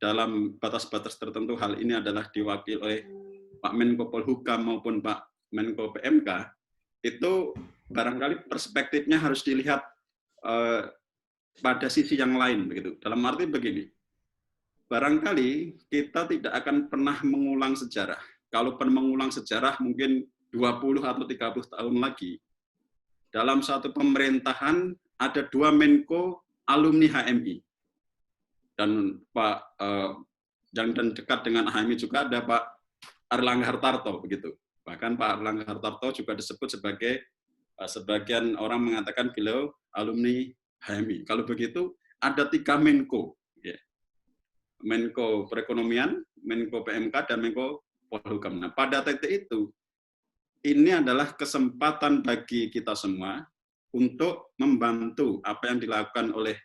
dalam batas-batas tertentu, hal ini adalah diwakili oleh Pak Menko Polhukam maupun Pak Menko PMK, itu barangkali perspektifnya harus dilihat pada sisi yang lain, begitu. Dalam arti begini, barangkali kita tidak akan pernah mengulang sejarah. Kalaupun mengulang sejarah mungkin 20 atau 30 tahun lagi, dalam satu pemerintahan ada 2 Menko alumni HMI. Dan Pak dan dekat dengan HMI juga ada Pak Erlangga Hartarto, begitu. Bahkan Pak Erlangga Hartarto juga disebut sebagai, sebagian orang mengatakan beliau alumni HMI. Kalau begitu ada 3 Menko, ya. Menko Perekonomian, Menko PMK, dan Menko Polhukam. Nah, pada titik itu, ini adalah kesempatan bagi kita semua untuk membantu apa yang dilakukan oleh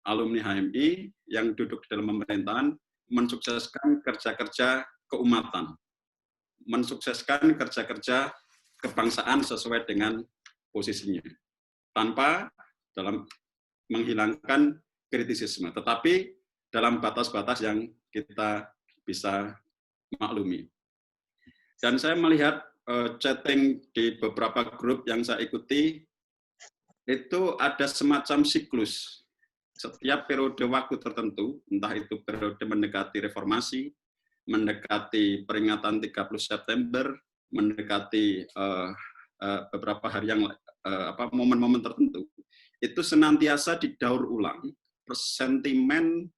alumni HMI yang duduk di dalam pemerintahan, mensukseskan kerja-kerja keumatan, mensukseskan kerja-kerja kebangsaan sesuai dengan posisinya, tanpa dalam menghilangkan kritisisme, tetapi dalam batas-batas yang kita bisa maklumi. Dan saya melihat chatting di beberapa grup yang saya ikuti, itu ada semacam siklus. Setiap periode waktu tertentu, entah itu periode mendekati reformasi, mendekati peringatan 30 September, mendekati beberapa hari yang momen-momen tertentu, itu senantiasa didaur ulang sentimen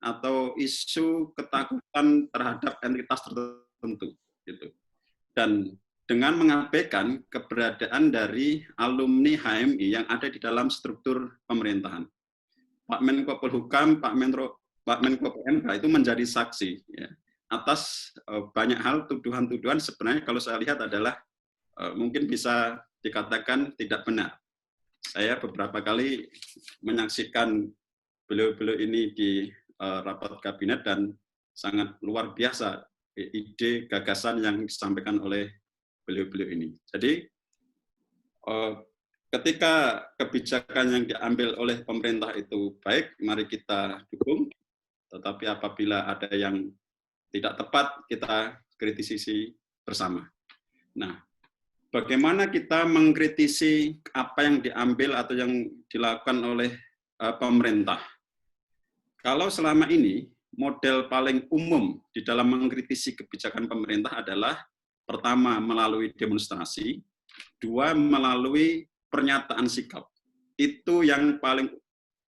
atau isu ketakutan terhadap entitas tertentu, gitu. Dan dengan mengabaikan keberadaan dari alumni HMI yang ada di dalam struktur pemerintahan. Pak Menko Polhukam, Pak Menko PMK itu menjadi saksi, ya, atas banyak hal tuduhan-tuduhan sebenarnya kalau saya lihat adalah mungkin bisa dikatakan tidak benar. Saya beberapa kali menyaksikan beliau-beliau ini di rapat kabinet dan sangat luar biasa ide gagasan yang disampaikan oleh beliau-beliau ini. Jadi ketika kebijakan yang diambil oleh pemerintah itu baik, mari kita dukung. Tetapi apabila ada yang tidak tepat, kita kritisi bersama. Nah, bagaimana kita mengkritisi apa yang diambil atau yang dilakukan oleh pemerintah? Kalau selama ini model paling umum di dalam mengkritisi kebijakan pemerintah adalah pertama melalui demonstrasi, dua melalui pernyataan sikap. Itu yang paling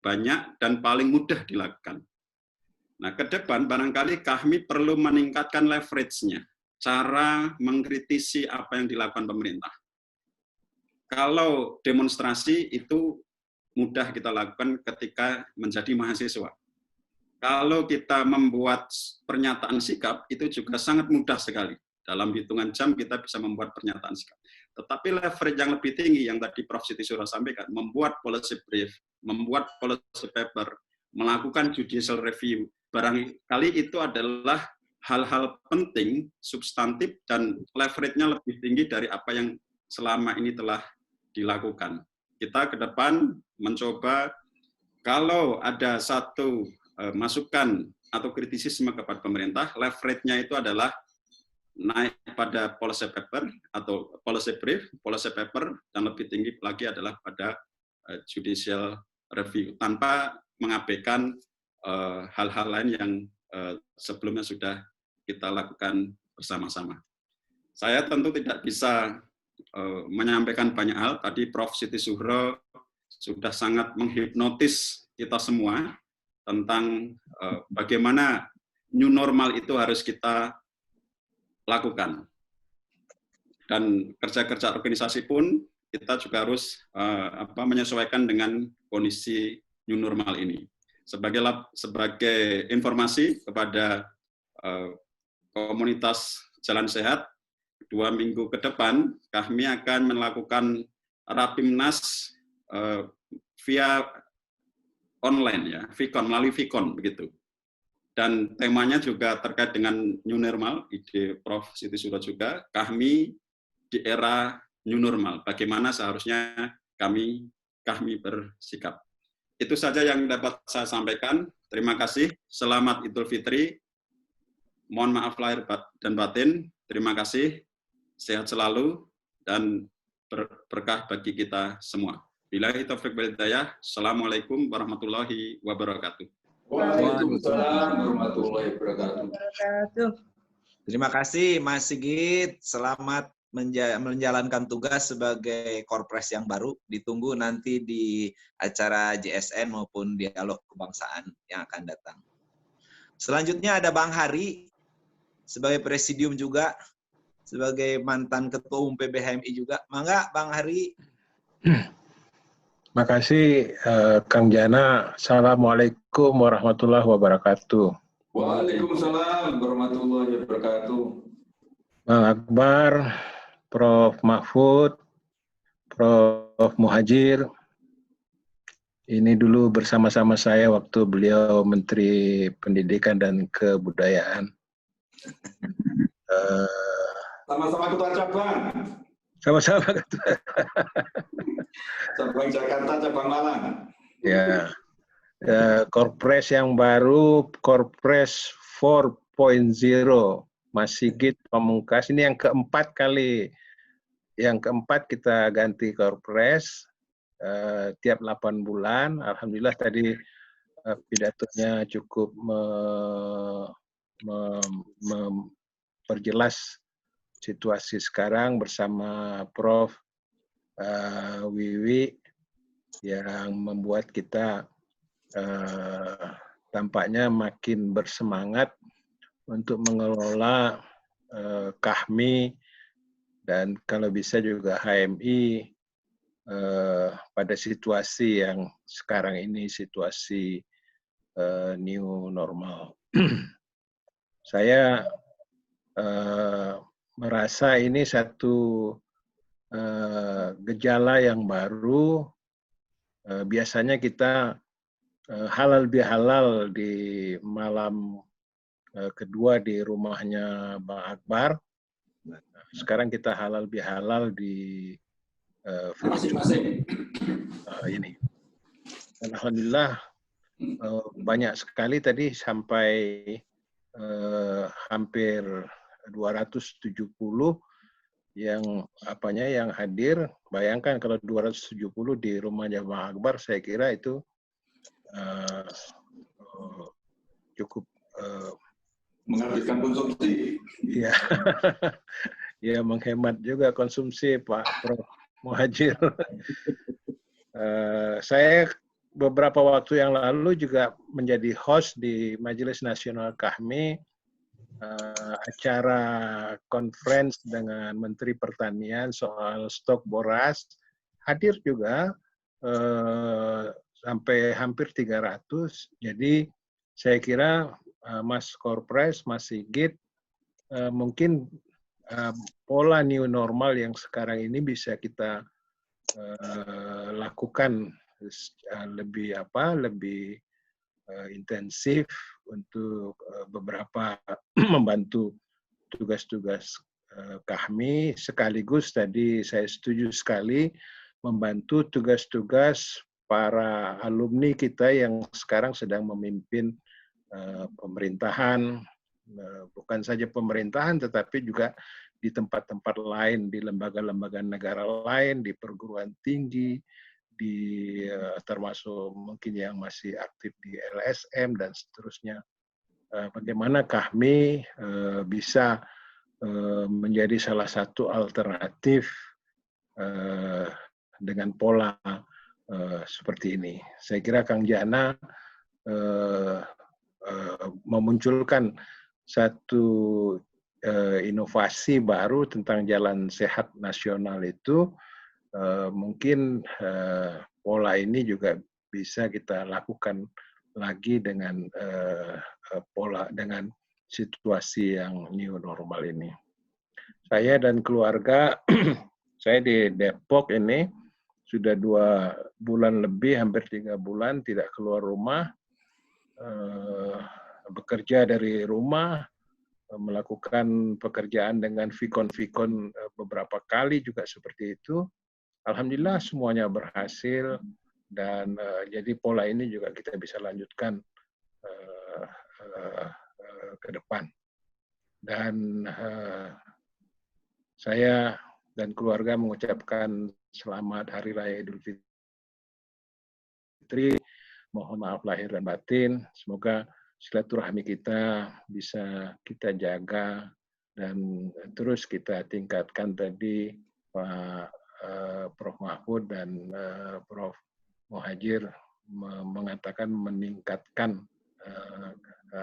banyak dan paling mudah dilakukan. Nah, ke depan barangkali kami perlu meningkatkan leverage-nya, cara mengkritisi apa yang dilakukan pemerintah. Kalau demonstrasi itu mudah kita lakukan ketika menjadi mahasiswa. Kalau kita membuat pernyataan sikap, itu juga sangat mudah sekali. Dalam hitungan jam kita bisa membuat pernyataan sikap. Tetapi leverage yang lebih tinggi yang tadi Prof. Siti Surah sampaikan, membuat policy brief, membuat policy paper, melakukan judicial review, barangkali itu adalah hal-hal penting, substantif, dan leverage-nya lebih tinggi dari apa yang selama ini telah dilakukan. Kita ke depan mencoba, kalau ada satu masukan atau kritisisme kepada pemerintah, leverage-nya itu adalah naik pada policy paper atau policy brief, policy paper, dan lebih tinggi lagi adalah pada judicial review, tanpa mengabaikan hal-hal lain yang sebelumnya sudah kita lakukan bersama-sama. Saya tentu tidak bisa menyampaikan banyak hal. Tadi Prof. Siti Zuhro sudah sangat menghipnotis kita semua tentang bagaimana new normal itu harus kita lakukan. Dan kerja-kerja organisasi pun kita juga harus menyesuaikan dengan kondisi new normal ini. Sebagai informasi kepada komunitas Jalan Sehat, 2 minggu ke depan kami akan melakukan Rapimnas via online ya, Vicon, melalui Vicon begitu. Dan temanya juga terkait dengan new normal, ide Prof. Siti Surah juga, kami di era new normal, bagaimana seharusnya kami bersikap. Itu saja yang dapat saya sampaikan. Terima kasih. Selamat Idul Fitri. Mohon maaf lahir dan batin. Terima kasih. Sehat selalu dan berkah bagi kita semua. Billahi taufiq wal hidayah. Assalamualaikum warahmatullahi wabarakatuh. Waalaikumsalam warahmatullahi wabarakatuh. Terima kasih Mas Sigit. Selamat menjalankan tugas sebagai Korpres yang baru. Ditunggu nanti di acara JSN maupun dialog kebangsaan yang akan datang. Selanjutnya ada Bang Hari sebagai presidium juga, sebagai mantan ketua umum PBHMI juga. Mangga Bang Hari. Makasih Kang Jana. Assalamualaikum warahmatullahi wabarakatuh. Waalaikumsalam warahmatullahi wabarakatuh. Bang Akbar, Prof. Mahfud, Prof. Muhajir. Ini dulu bersama-sama saya waktu beliau Menteri Pendidikan dan Kebudayaan. Sama-sama ketua cabang. Sama-sama ketua. Cabang Jakarta, cabang Malang. Ya, Korpres yang baru, Korpres 4.0, Mas Sigit Pamungkas. Ini yang keempat kali. Yang keempat kita ganti Korpres tiap 8 bulan. Alhamdulillah tadi pidatonya cukup memperjelas situasi sekarang bersama Prof. Wiwi yang membuat kita tampaknya makin bersemangat untuk mengelola KAHMI dan kalau bisa juga HMI pada situasi yang sekarang ini, situasi new normal. saya merasa ini satu gejala yang baru. Biasanya kita halal bihalal di malam kedua di rumahnya Bang Akbar. Sekarang kita halal bihalal di masing-masing. Ini. Dan alhamdulillah banyak sekali tadi sampai hampir 270 yang hadir. Bayangkan kalau 270 di rumahnya Bang Akbar, saya kira itu cukup menghabiskan konsumsi. Iya. Ya, menghemat juga konsumsi Pak Prof. Muhajir. Saya beberapa waktu yang lalu juga menjadi host di Majelis Nasional Kahmi, acara conference dengan Menteri Pertanian soal stok beras. Hadir juga sampai hampir 300. Jadi saya kira Mas Korpres, Mas Sigit, mungkin pola new normal yang sekarang ini bisa kita lakukan lebih intensif untuk beberapa membantu tugas-tugas Kahmi, sekaligus tadi saya setuju sekali membantu tugas-tugas para alumni kita yang sekarang sedang memimpin pemerintahan, bukan saja pemerintahan tetapi juga di tempat-tempat lain, di lembaga-lembaga negara lain, di perguruan tinggi, di termasuk mungkin yang masih aktif di LSM dan seterusnya. Bagaimana Kahmi bisa menjadi salah satu alternatif dengan pola seperti ini. Saya kira Kang Jana memunculkan satu inovasi baru tentang jalan sehat nasional itu, mungkin pola ini juga bisa kita lakukan lagi dengan dengan situasi yang new normal ini. Saya dan keluarga, saya di Depok ini sudah 2 bulan lebih, hampir 3 bulan tidak keluar rumah, bekerja dari rumah, melakukan pekerjaan dengan vikon-vikon beberapa kali juga seperti itu. Alhamdulillah semuanya berhasil dan jadi pola ini juga kita bisa lanjutkan ke depan. Dan saya dan keluarga mengucapkan selamat Hari Raya Idul Fitri. Mohon maaf lahir dan batin. Semoga silaturahmi kita bisa kita jaga dan terus kita tingkatkan. Tadi Pak Prof. Mahfud dan Prof. Muhajir mengatakan meningkatkan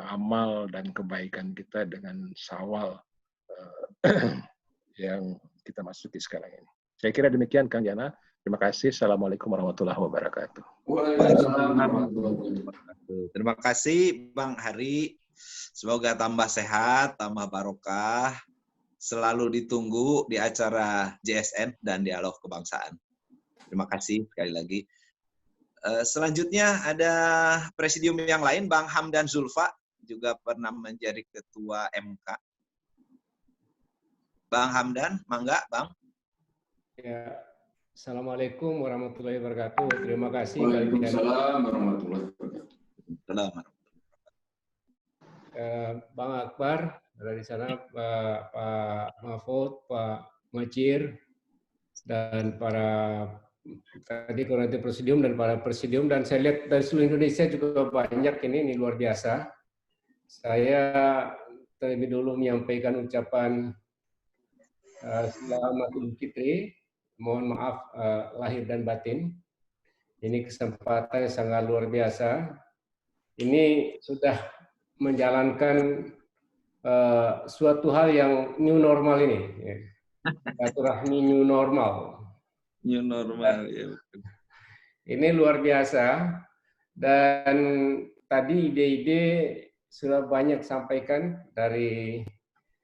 amal dan kebaikan kita dengan Syawal yang kita masuki sekarang ini. Saya kira demikian Kang Jana. Terima kasih. Assalamualaikum warahmatullahi wabarakatuh. Terima kasih Bang Hari. Semoga tambah sehat, tambah barokah. Selalu ditunggu di acara JSN dan Dialog Kebangsaan. Terima kasih sekali lagi. Selanjutnya ada presidium yang lain, Bang Hamdan Zulfa, juga pernah menjadi ketua MK. Bang Hamdan, mangga Bang. Ya, Assalamualaikum warahmatullahi wabarakatuh. Terima kasih. Waalaikumsalam warahmatullahi wabarakatuh. Bang Akbar, dari sana Pak Mahfud, Pak Muhajir, dan para tadi koordinator presidium dan para presidium, dan saya lihat dari seluruh Indonesia juga banyak ini luar biasa. Saya terlebih dulu menyampaikan ucapan selamat Idul Fitri, mohon maaf lahir dan batin. Ini kesempatan yang sangat luar biasa. Ini sudah menjalankan suatu hal yang new normal ini, silaturahmi new normal. New normal, ya. Ini luar biasa. Dan tadi ide-ide sudah banyak sampaikan dari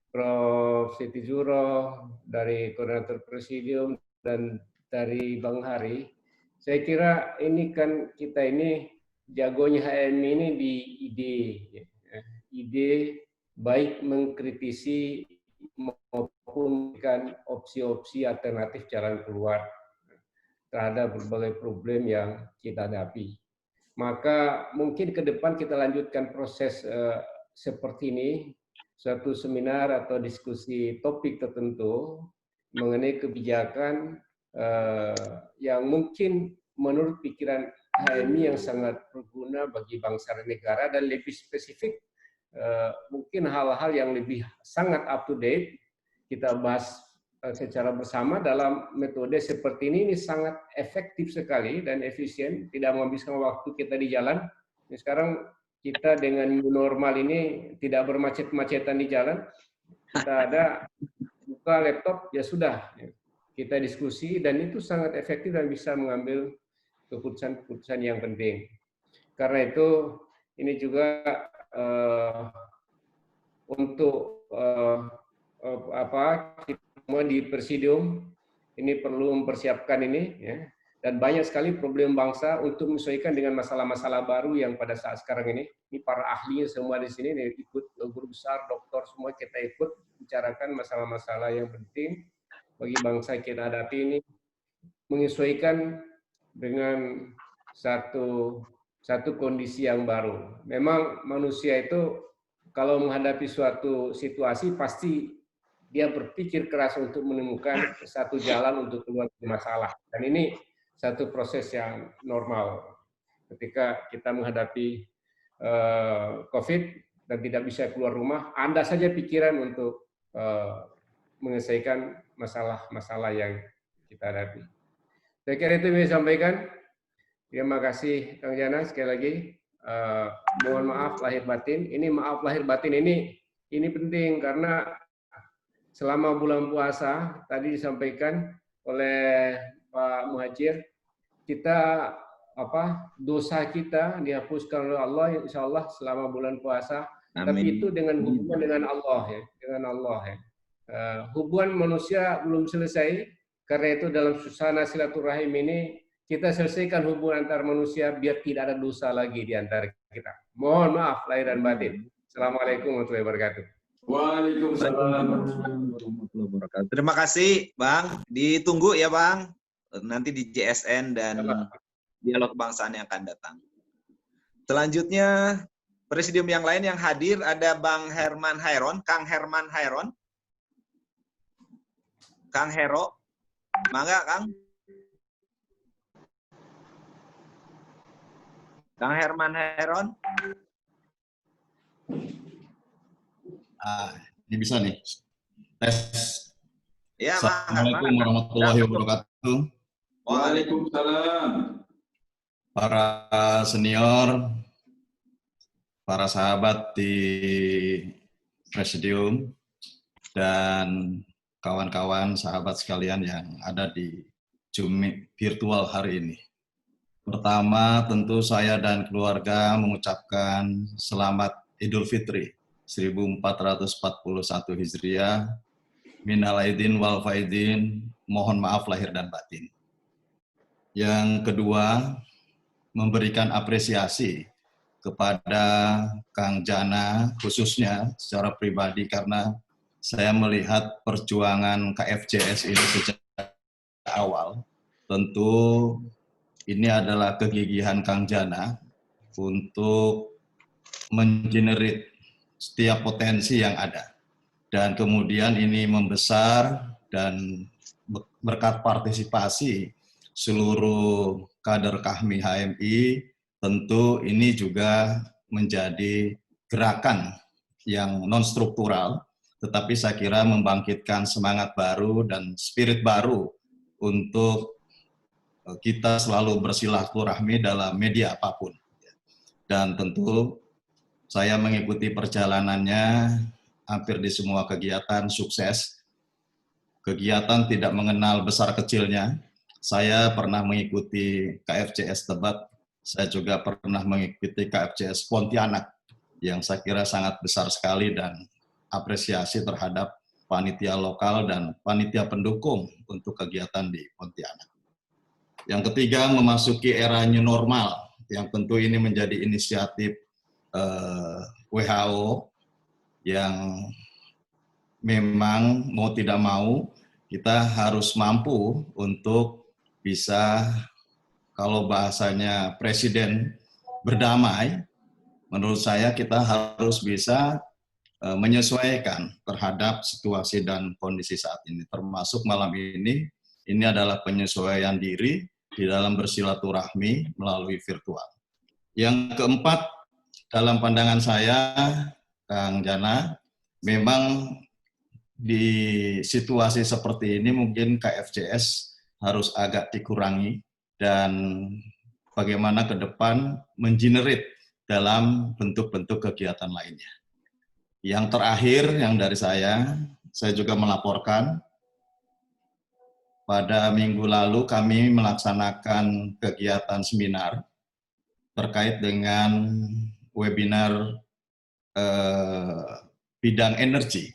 Prof. Siti Zuro, dari Koordinator Presidium, dan dari Bang Hari. Saya kira ini kan kita ini jagonya HMI ini di ide baik mengkritisi maupun kan opsi-opsi alternatif jalan keluar terhadap berbagai problem yang kita hadapi. Maka mungkin ke depan kita lanjutkan proses seperti ini, suatu seminar atau diskusi topik tertentu mengenai kebijakan yang mungkin menurut pikiran HMI yang sangat berguna bagi bangsa dan negara, dan lebih spesifik mungkin hal-hal yang lebih sangat up to date kita bahas secara bersama dalam metode seperti ini sangat efektif sekali dan efisien, tidak menghabiskan waktu kita di jalan. Sekarang kita dengan new normal ini tidak bermacet-macetan di jalan, kita ada buka laptop ya sudah, kita diskusi dan itu sangat efektif dan bisa mengambil keputusan-keputusan yang penting. Karena itu ini juga untuk kita semua di Presidium ini perlu mempersiapkan ini, ya. Dan banyak sekali problem bangsa untuk menyesuaikan dengan masalah-masalah baru yang pada saat sekarang ini. Ini para ahlinya semua di sini, ikut guru besar, dokter semua kita ikut bicarakan masalah-masalah yang penting bagi bangsa kita hadapi ini, menyesuaikan dengan satu kondisi yang baru. Memang manusia itu kalau menghadapi suatu situasi pasti dia berpikir keras untuk menemukan satu jalan untuk keluar dari masalah. Dan ini satu proses yang normal. Ketika kita menghadapi COVID dan tidak bisa keluar rumah, Anda saja pikiran untuk menyelesaikan masalah-masalah yang kita hadapi. Saya kira itu yang saya sampaikan. Terima kasih Kang Jana sekali lagi. Mohon maaf lahir batin. Ini maaf lahir batin ini penting karena selama bulan puasa tadi disampaikan oleh Pak Muhajir, kita dosa kita dihapuskan oleh Allah insya Allah selama bulan puasa. Amin. Tapi itu dengan hubungan dengan Allah ya, dengan Allah ya. Hubungan manusia belum selesai, karena itu dalam suasana silaturahim ini kita selesaikan hubungan antar manusia biar tidak ada dosa lagi di antara kita. Mohon maaf lahir dan batin. Assalamualaikum warahmatullahi wabarakatuh. Waalaikumsalam warahmatullahi wabarakatuh. Terima kasih, Bang. Ditunggu ya, Bang. Nanti di JSN dan dialog kebangsaan yang akan datang. Selanjutnya, Presidium yang lain yang hadir ada Bang Herman Hairon, Kang Herman Hairon. Kang Hero. Mangga, Kang. Kang Herman Hairon. Ini bisa nih. Tes. Ya, Assalamualaikum warahmatullahi wabarakatuh. Waalaikumsalam. Para senior, para sahabat di Presidium, dan kawan-kawan sahabat sekalian yang ada di Zoom virtual hari ini. Pertama, tentu saya dan keluarga mengucapkan selamat Idul Fitri 1441 Hijriah, minal aidin wal faidin, mohon maaf lahir dan batin. Yang kedua, memberikan apresiasi kepada Kang Jana, khususnya secara pribadi, karena saya melihat perjuangan KFJS ini sejak awal. Tentu ini adalah kegigihan Kang Jana untuk mengenerate setiap potensi yang ada. Dan kemudian ini membesar dan berkat partisipasi seluruh kader Kahmi HMI, tentu ini juga menjadi gerakan yang non-struktural, tetapi saya kira membangkitkan semangat baru dan spirit baru untuk kita selalu bersilaturahmi dalam media apapun. Dan tentu saya mengikuti perjalanannya hampir di semua kegiatan, sukses. Kegiatan tidak mengenal besar kecilnya. Saya pernah mengikuti KFJS Tebet, saya juga pernah mengikuti KFJS Pontianak yang saya kira sangat besar sekali dan apresiasi terhadap panitia lokal dan panitia pendukung untuk kegiatan di Pontianak. Yang ketiga, memasuki era new normal, yang tentu ini menjadi inisiatif WHO yang memang mau tidak mau kita harus mampu untuk bisa, kalau bahasanya presiden, berdamai. Menurut saya kita harus bisa menyesuaikan terhadap situasi dan kondisi saat ini. Termasuk malam ini adalah penyesuaian diri di dalam bersilaturahmi melalui virtual. Yang keempat, dalam pandangan saya, Kang Jana, memang di situasi seperti ini mungkin KFCS harus agak dikurangi dan bagaimana ke depan mengenerate dalam bentuk-bentuk kegiatan lainnya. Yang terakhir yang dari saya juga melaporkan pada minggu lalu kami melaksanakan kegiatan seminar terkait dengan webinar bidang energi.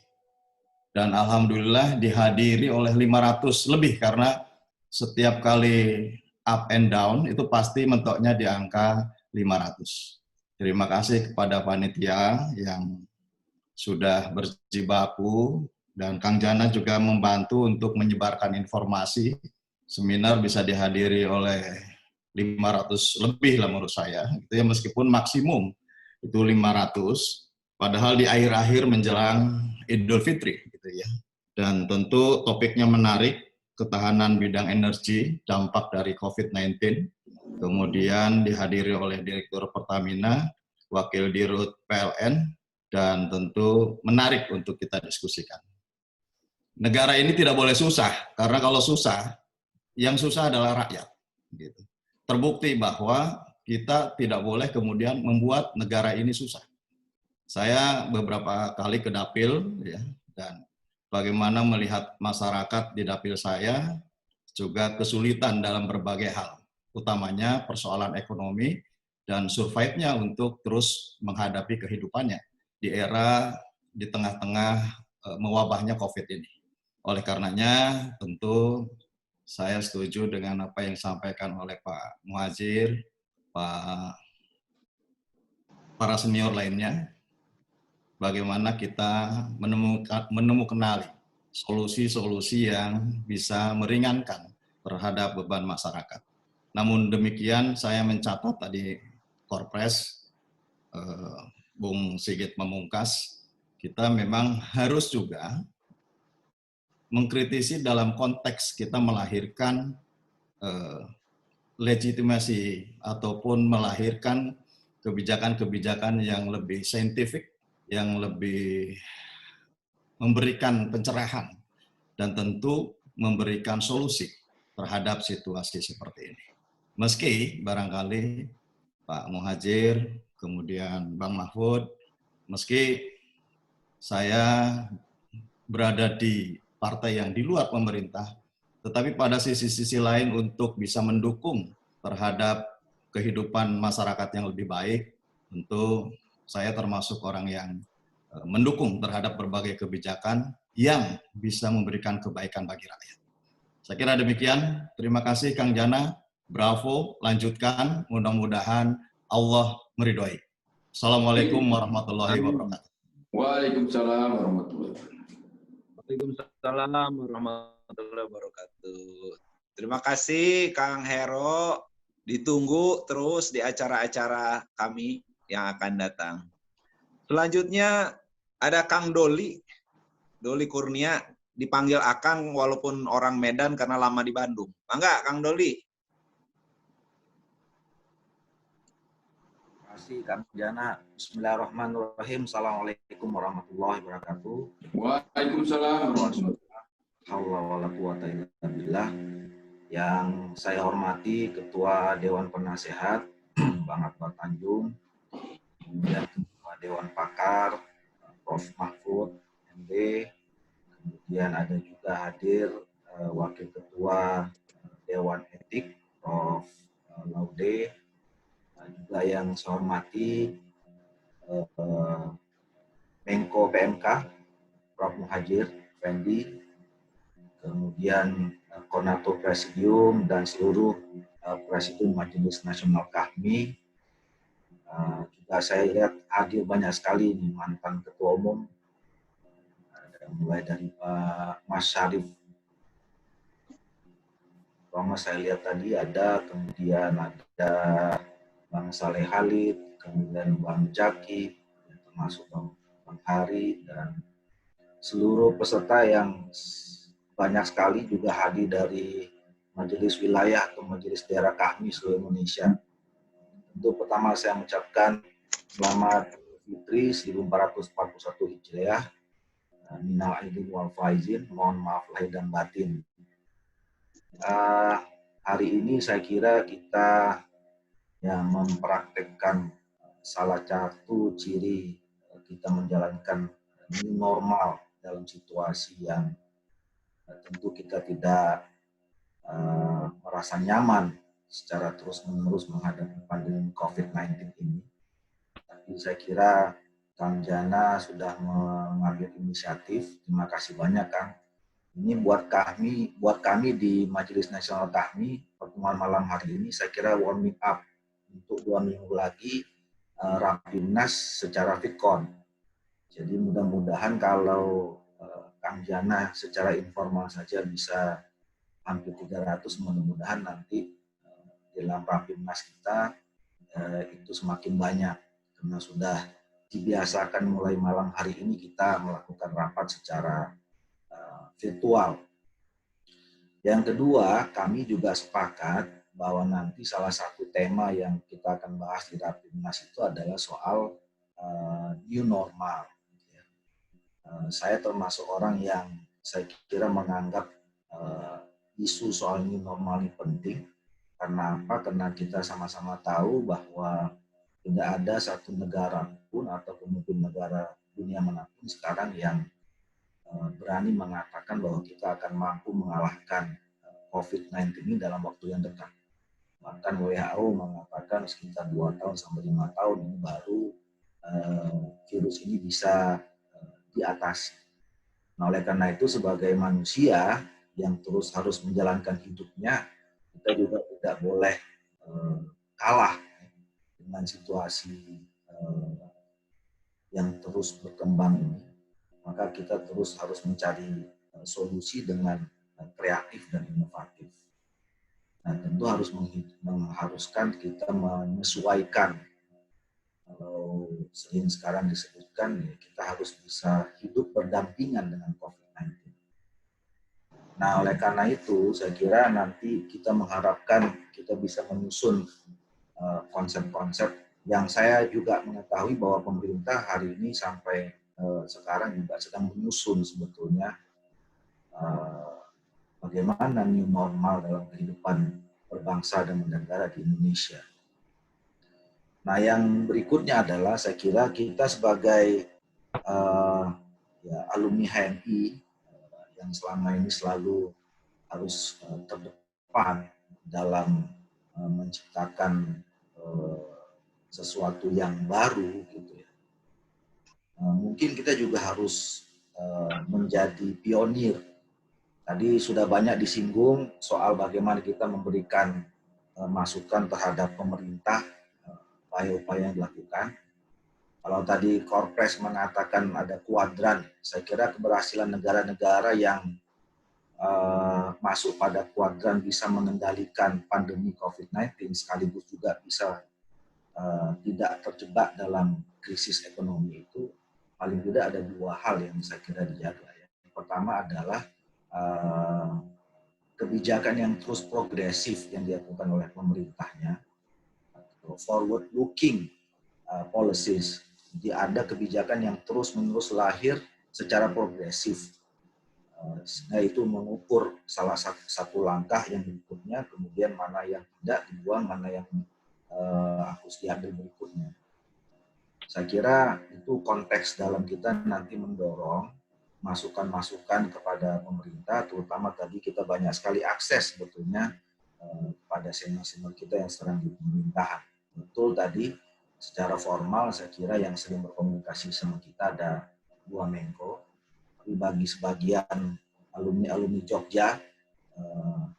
Dan alhamdulillah dihadiri oleh 500 lebih karena setiap kali up and down itu pasti mentoknya di angka 500. Terima kasih kepada panitia yang sudah berjibaku dan Kang Jana juga membantu untuk menyebarkan informasi. Seminar bisa dihadiri oleh 500 lebih lah menurut saya. Itu ya, meskipun maksimum itu 500. Padahal di akhir-akhir menjelang Idul Fitri, gitu ya. Dan tentu topiknya menarik, ketahanan bidang energi, dampak dari COVID-19. Kemudian dihadiri oleh Direktur Pertamina, Wakil Dirut PLN, dan tentu menarik untuk kita diskusikan. Negara ini tidak boleh susah, karena kalau susah, yang susah adalah rakyat. Gitu. Terbukti bahwa kita tidak boleh kemudian membuat negara ini susah. Saya beberapa kali ke dapil, ya, dan bagaimana melihat masyarakat di dapil saya juga kesulitan dalam berbagai hal, utamanya persoalan ekonomi dan survive-nya untuk terus menghadapi kehidupannya di era di tengah-tengah mewabahnya COVID ini. Oleh karenanya, tentu saya setuju dengan apa yang disampaikan oleh Pak Muhajir, para senior lainnya, bagaimana kita menemukan solusi-solusi yang bisa meringankan terhadap beban masyarakat. Namun demikian, saya mencatat tadi Korpres, Bung Sigit Pamungkas, kita memang harus juga mengkritisi dalam konteks kita melahirkan legitimasi ataupun melahirkan kebijakan-kebijakan yang lebih saintifik, yang lebih memberikan pencerahan dan tentu memberikan solusi terhadap situasi seperti ini. Meski barangkali Pak Muhajir, kemudian Bang Mahfud, meski saya berada di partai yang di luar pemerintah, tetapi pada sisi-sisi lain untuk bisa mendukung terhadap kehidupan masyarakat yang lebih baik, tentu saya termasuk orang yang mendukung terhadap berbagai kebijakan yang bisa memberikan kebaikan bagi rakyat. Saya kira demikian. Terima kasih Kang Jana. Bravo, lanjutkan. Mudah-mudahan Allah meridhoi. Assalamualaikum warahmatullahi wabarakatuh. Waalaikumsalam warahmatullahi wabarakatuh. Waalaikumsalam warahmatullahi wabarakatuh. Terima kasih Kang Hero. Ditunggu terus di acara-acara kami yang akan datang. Selanjutnya ada Kang Doli Kurnia, dipanggil Akang walaupun orang Medan karena lama di Bandung. Mangga Kang Doli. Terima kasih Kang Jana. Bismillahirrahmanirrahim. Assalamualaikum warahmatullahi wabarakatuh. Waalaikumsalam warahmatullahi wabarakatuh. Yang saya hormati Ketua Dewan Penasehat Bang Akbar Tanjung, kemudian Ketua Dewan Pakar Prof. Mahfud MD, kemudian ada juga hadir Wakil Ketua Dewan Etik Prof. Laude, juga yang saya hormati Menko PMK, Prof. Muhajir Effendi, kemudian Koordinator Presidium dan seluruh Presidium Majelis Nasional KAHMI. Juga saya lihat hadir banyak sekali nih mantan Ketua Umum, mulai dari Pak Mas Syarif Roma saya lihat tadi ada, kemudian ada Bang Saleh Halid, kemudian Bang Jaki, termasuk Bang Hari, dan seluruh peserta yang banyak sekali juga hadir dari majelis wilayah atau majelis daerah KAHMI seluruh Indonesia. Untuk pertama saya mengucapkan selamat Fitri 1441 Hijriah. Minal aidin wal faizin, mohon maaf lahir dan batin. Hari ini saya kira kita mempraktekkan salah satu ciri kita menjalankan new normal dalam situasi yang tentu kita tidak merasa nyaman secara terus-menerus menghadapi pandemi COVID-19 ini. Tapi saya kira Kang Jana sudah mengambil inisiatif. Terima kasih banyak, Kang. Ini buat kami di Majelis Nasional KAHMI, pertemuan malam hari ini saya kira warming up untuk 2 minggu lagi Rapimnas secara Fitcon. Jadi mudah-mudahan kalau Kang Jana secara informal saja bisa hampir 300, mudah-mudahan nanti dalam Rapimnas kita itu semakin banyak. Karena sudah dibiasakan mulai malam hari ini kita melakukan rapat secara virtual. Yang kedua, kami juga sepakat bahwa nanti salah satu tema yang kita akan bahas di Rapimnas itu adalah soal new normal. Saya termasuk orang yang saya kira menganggap isu soal new normal ini penting. Karena apa? Karena kita sama-sama tahu bahwa tidak ada satu negara pun atau pemimpin negara dunia manapun sekarang yang berani mengatakan bahwa kita akan mampu mengalahkan COVID-19 ini dalam waktu yang dekat. Bahkan WHO mengatakan sekitar 2 tahun sampai 5 tahun ini baru virus ini bisa diatasi. Nah, oleh karena itu sebagai manusia yang terus harus menjalankan hidupnya, kita juga tidak boleh kalah dengan situasi yang terus berkembang ini. Maka kita terus harus mencari solusi dengan kreatif dan inovatif. Nah, tentu harus mengharuskan kita menyesuaikan. Kalau sering sekarang disebutkan, ya kita harus bisa hidup berdampingan dengan COVID-19. Nah, oleh karena itu, saya kira nanti kita mengharapkan kita bisa menyusun konsep-konsep yang saya juga mengetahui bahwa pemerintah hari ini sampai sekarang juga sedang menyusun sebetulnya bagaimana new normal dalam kehidupan berbangsa dan bernegara di Indonesia. Nah, yang berikutnya adalah saya kira kita sebagai alumni HMI yang selama ini selalu harus terdepan dalam menciptakan sesuatu yang baru gitu ya. Mungkin kita juga harus menjadi pionir. Tadi sudah banyak disinggung soal bagaimana kita memberikan masukan terhadap pemerintah, upaya-upaya yang dilakukan. Kalau tadi Korpres mengatakan ada kuadran, saya kira keberhasilan negara-negara yang masuk pada kuadran bisa mengendalikan pandemi COVID-19 sekaligus juga bisa tidak terjebak dalam krisis ekonomi itu, paling tidak ada 2 hal yang saya kira dijaga. Yang pertama adalah kebijakan yang terus progresif yang dilakukan oleh pemerintahnya, forward looking policies. Jadi ada kebijakan yang terus-menerus lahir secara progresif. Yaitu mengukur salah satu langkah yang berikutnya, kemudian mana yang tidak dibuang, mana yang harus diambil berikutnya. Saya kira itu konteks dalam kita nanti mendorong masukan-masukan kepada pemerintah, terutama tadi kita banyak sekali akses sebetulnya pada senior-senior kita yang sedang di pemerintahan. Betul tadi secara formal saya kira yang sering berkomunikasi sama kita ada 2 Menko, tapi bagi sebagian alumni Jogja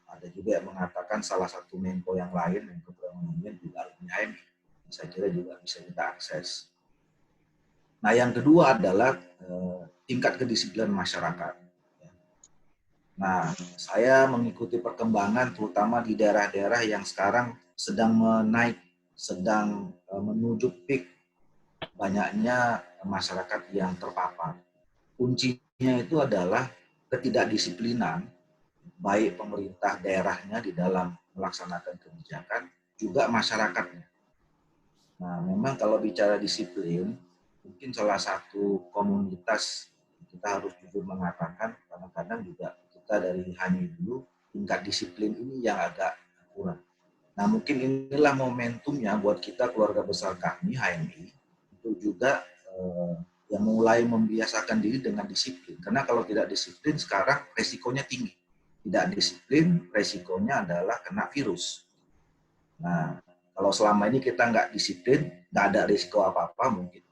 ada juga yang mengatakan salah satu Menko yang lain, Menko Perekonomian juga alumni HMI. Saya kira juga bisa kita akses. Nah, yang kedua adalah tingkat kedisiplinan masyarakat. Nah, saya mengikuti perkembangan terutama di daerah-daerah yang sekarang sedang menaik, sedang menuju peak banyaknya masyarakat yang terpapar. Kuncinya itu adalah ketidakdisiplinan baik pemerintah daerahnya di dalam melaksanakan kebijakan, juga masyarakatnya. Nah, memang kalau bicara disiplin, mungkin salah satu komunitas kita harus jujur mengatakan, kadang-kadang juga kita dari HMI dulu, tingkat disiplin ini yang agak kurang. Nah, mungkin inilah momentumnya buat kita keluarga besar kami, HMI, untuk juga yang mulai membiasakan diri dengan disiplin. Karena kalau tidak disiplin, sekarang resikonya tinggi. Tidak disiplin, resikonya adalah kena virus. Nah, kalau selama ini kita nggak disiplin, nggak ada risiko apa-apa mungkin.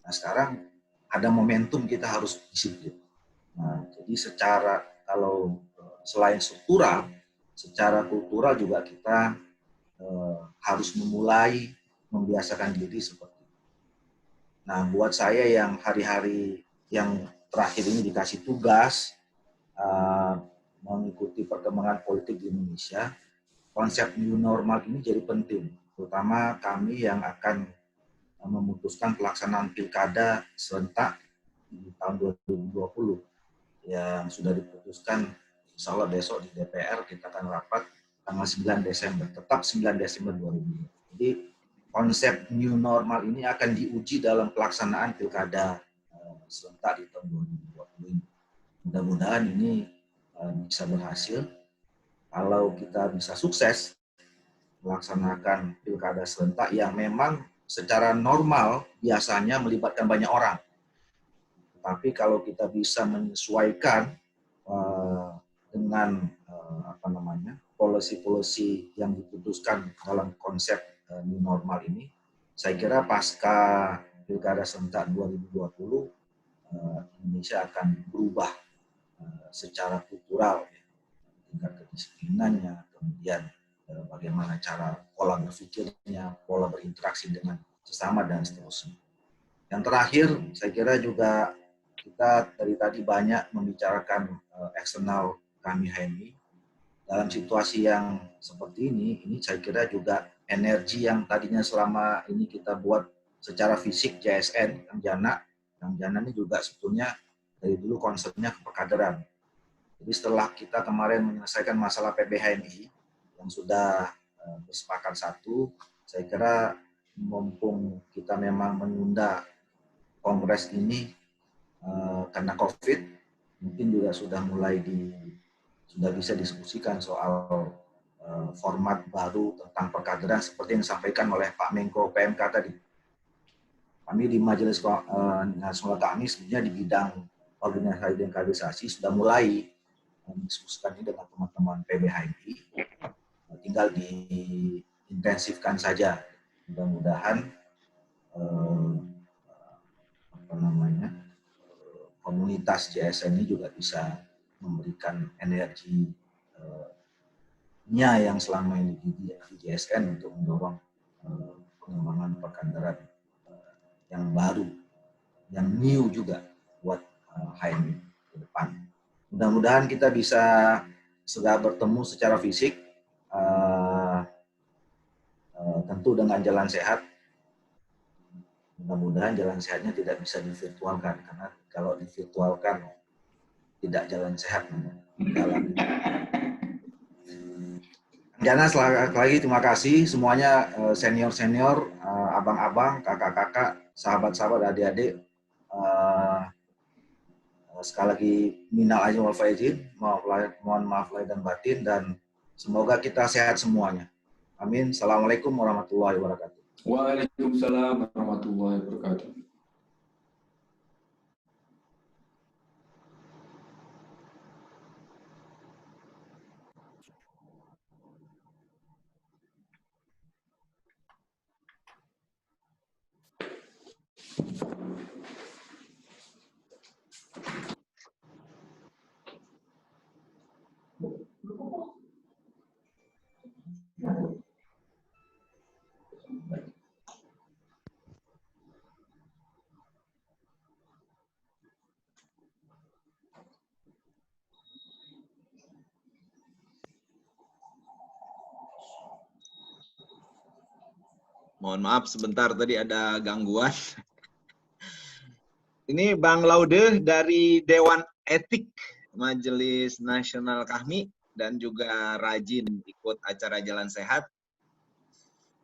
Nah, sekarang ada momentum kita harus disiplin. Nah, jadi secara, kalau selain struktural, secara kultural juga kita harus memulai membiasakan diri seperti itu. Nah, buat saya yang hari-hari yang terakhir ini dikasih tugas, mengikuti perkembangan politik di Indonesia, konsep new normal ini jadi penting, terutama kami yang akan memutuskan pelaksanaan pilkada serentak di tahun 2020 yang sudah diputuskan, insya Allah besok di DPR kita akan rapat tanggal 9 Desember, tetap 9 Desember 2020. Jadi konsep new normal ini akan diuji dalam pelaksanaan pilkada serentak di tahun 2020 ini. Mudah-mudahan ini bisa berhasil. Kalau kita bisa sukses melaksanakan pilkada serentak yang memang secara normal biasanya melibatkan banyak orang. Tapi kalau kita bisa menyesuaikan dengan polisi-polisi yang diputuskan dalam konsep new normal ini, saya kira pasca pilkada serentak 2020 Indonesia akan berubah secara kultural, tingkat kedisiplinannya, kemudian bagaimana cara pola berpikirnya, pola berinteraksi dengan sesama, dan seterusnya. Yang terakhir, saya kira juga kita dari tadi banyak membicarakan eksternal kami HMI. Dalam situasi yang seperti ini saya kira juga energi yang tadinya selama ini kita buat secara fisik JSN, Kang Jana ini juga sebetulnya dari dulu konsepnya kepekaderan. Jadi setelah kita kemarin menyelesaikan masalah PBHMI yang sudah bersepakat satu, saya kira mumpung kita memang menunda kongres ini karena COVID, mungkin juga sudah mulai sudah bisa diskusikan soal format baru tentang perkaderan seperti yang disampaikan oleh Pak Menko PMK tadi. Kami di Majelis Nasional kami sebenarnya di bidang organisasi dan kaderisasi sudah mulai mendiskusikan ini dengan teman-teman PBHMI. Tinggal diintensifkan saja. Mudah-mudahan komunitas JSN ini juga bisa memberikan energinya yang selama ini di JSN untuk mendorong pengembangan perkantoran yang baru, yang new juga buat HMI ke depan. Mudah-mudahan kita bisa segera bertemu secara fisik, tentu dengan jalan sehat. Mudah-mudahan jalan sehatnya tidak bisa divirtualkan, karena kalau divirtualkan tidak jalan sehat. Jana, sekali lagi terima kasih semuanya, senior-senior, abang-abang, kakak-kakak, sahabat-sahabat, adik-adik. Sekali lagi minal aizin wal faizin, mohon maaf lahir dan batin, dan semoga kita sehat semuanya. Amin. Assalamualaikum warahmatullahi wabarakatuh. Waalaikumsalam warahmatullahi wabarakatuh. Mohon maaf sebentar tadi ada gangguan. Ini Bang Laude dari Dewan Etik Majelis Nasional Kahmi dan juga rajin ikut acara Jalan Sehat.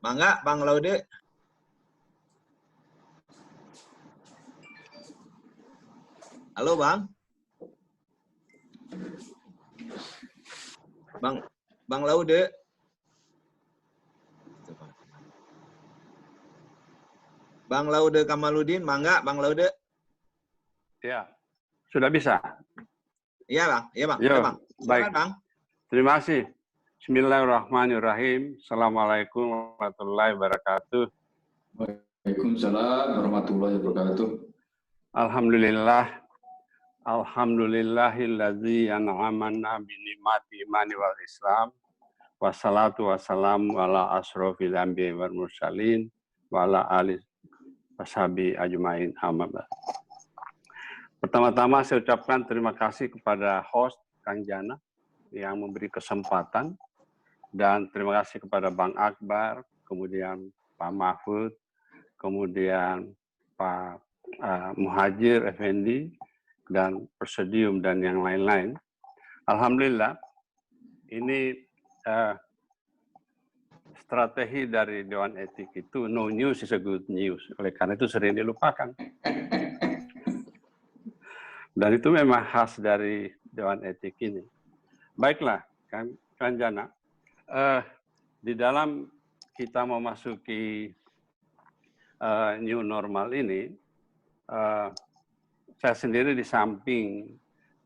Mangga Bang Laude. Halo Bang. Bang Laude. Bang Laude Kamaludin, mangga Bang Laude. Ya, sudah bisa. Iya Bang, iya Bang. Yo, Ya, Bang. baik. Bang. Terima kasih. Bismillahirrahmanirrahim. Assalamualaikum warahmatullahi wabarakatuh. Waalaikumsalam warahmatullahi wabarakatuh. Alhamdulillah. Alhamdulillahilladzi an'amana bi ni'mati imani wal Islam. Wassalatu wassalamu ala asrofil anbiya'i wal mursalin wa ala alihi washabi ajmain amma ba'd. Pertama-tama saya ucapkan terima kasih kepada host Kang Jana yang memberi kesempatan, dan terima kasih kepada Bang Akbar, kemudian Pak Mahfud, kemudian Pak Muhajir Effendi, dan Presidium dan yang lain-lain. Alhamdulillah, ini strategi dari Dewan Etik itu no news is a good news. Oleh karena itu sering dilupakan. Dan itu memang khas dari Dewan Etik ini. Baiklah, Kang Jana. Di dalam kita memasuki new normal ini, saya sendiri di samping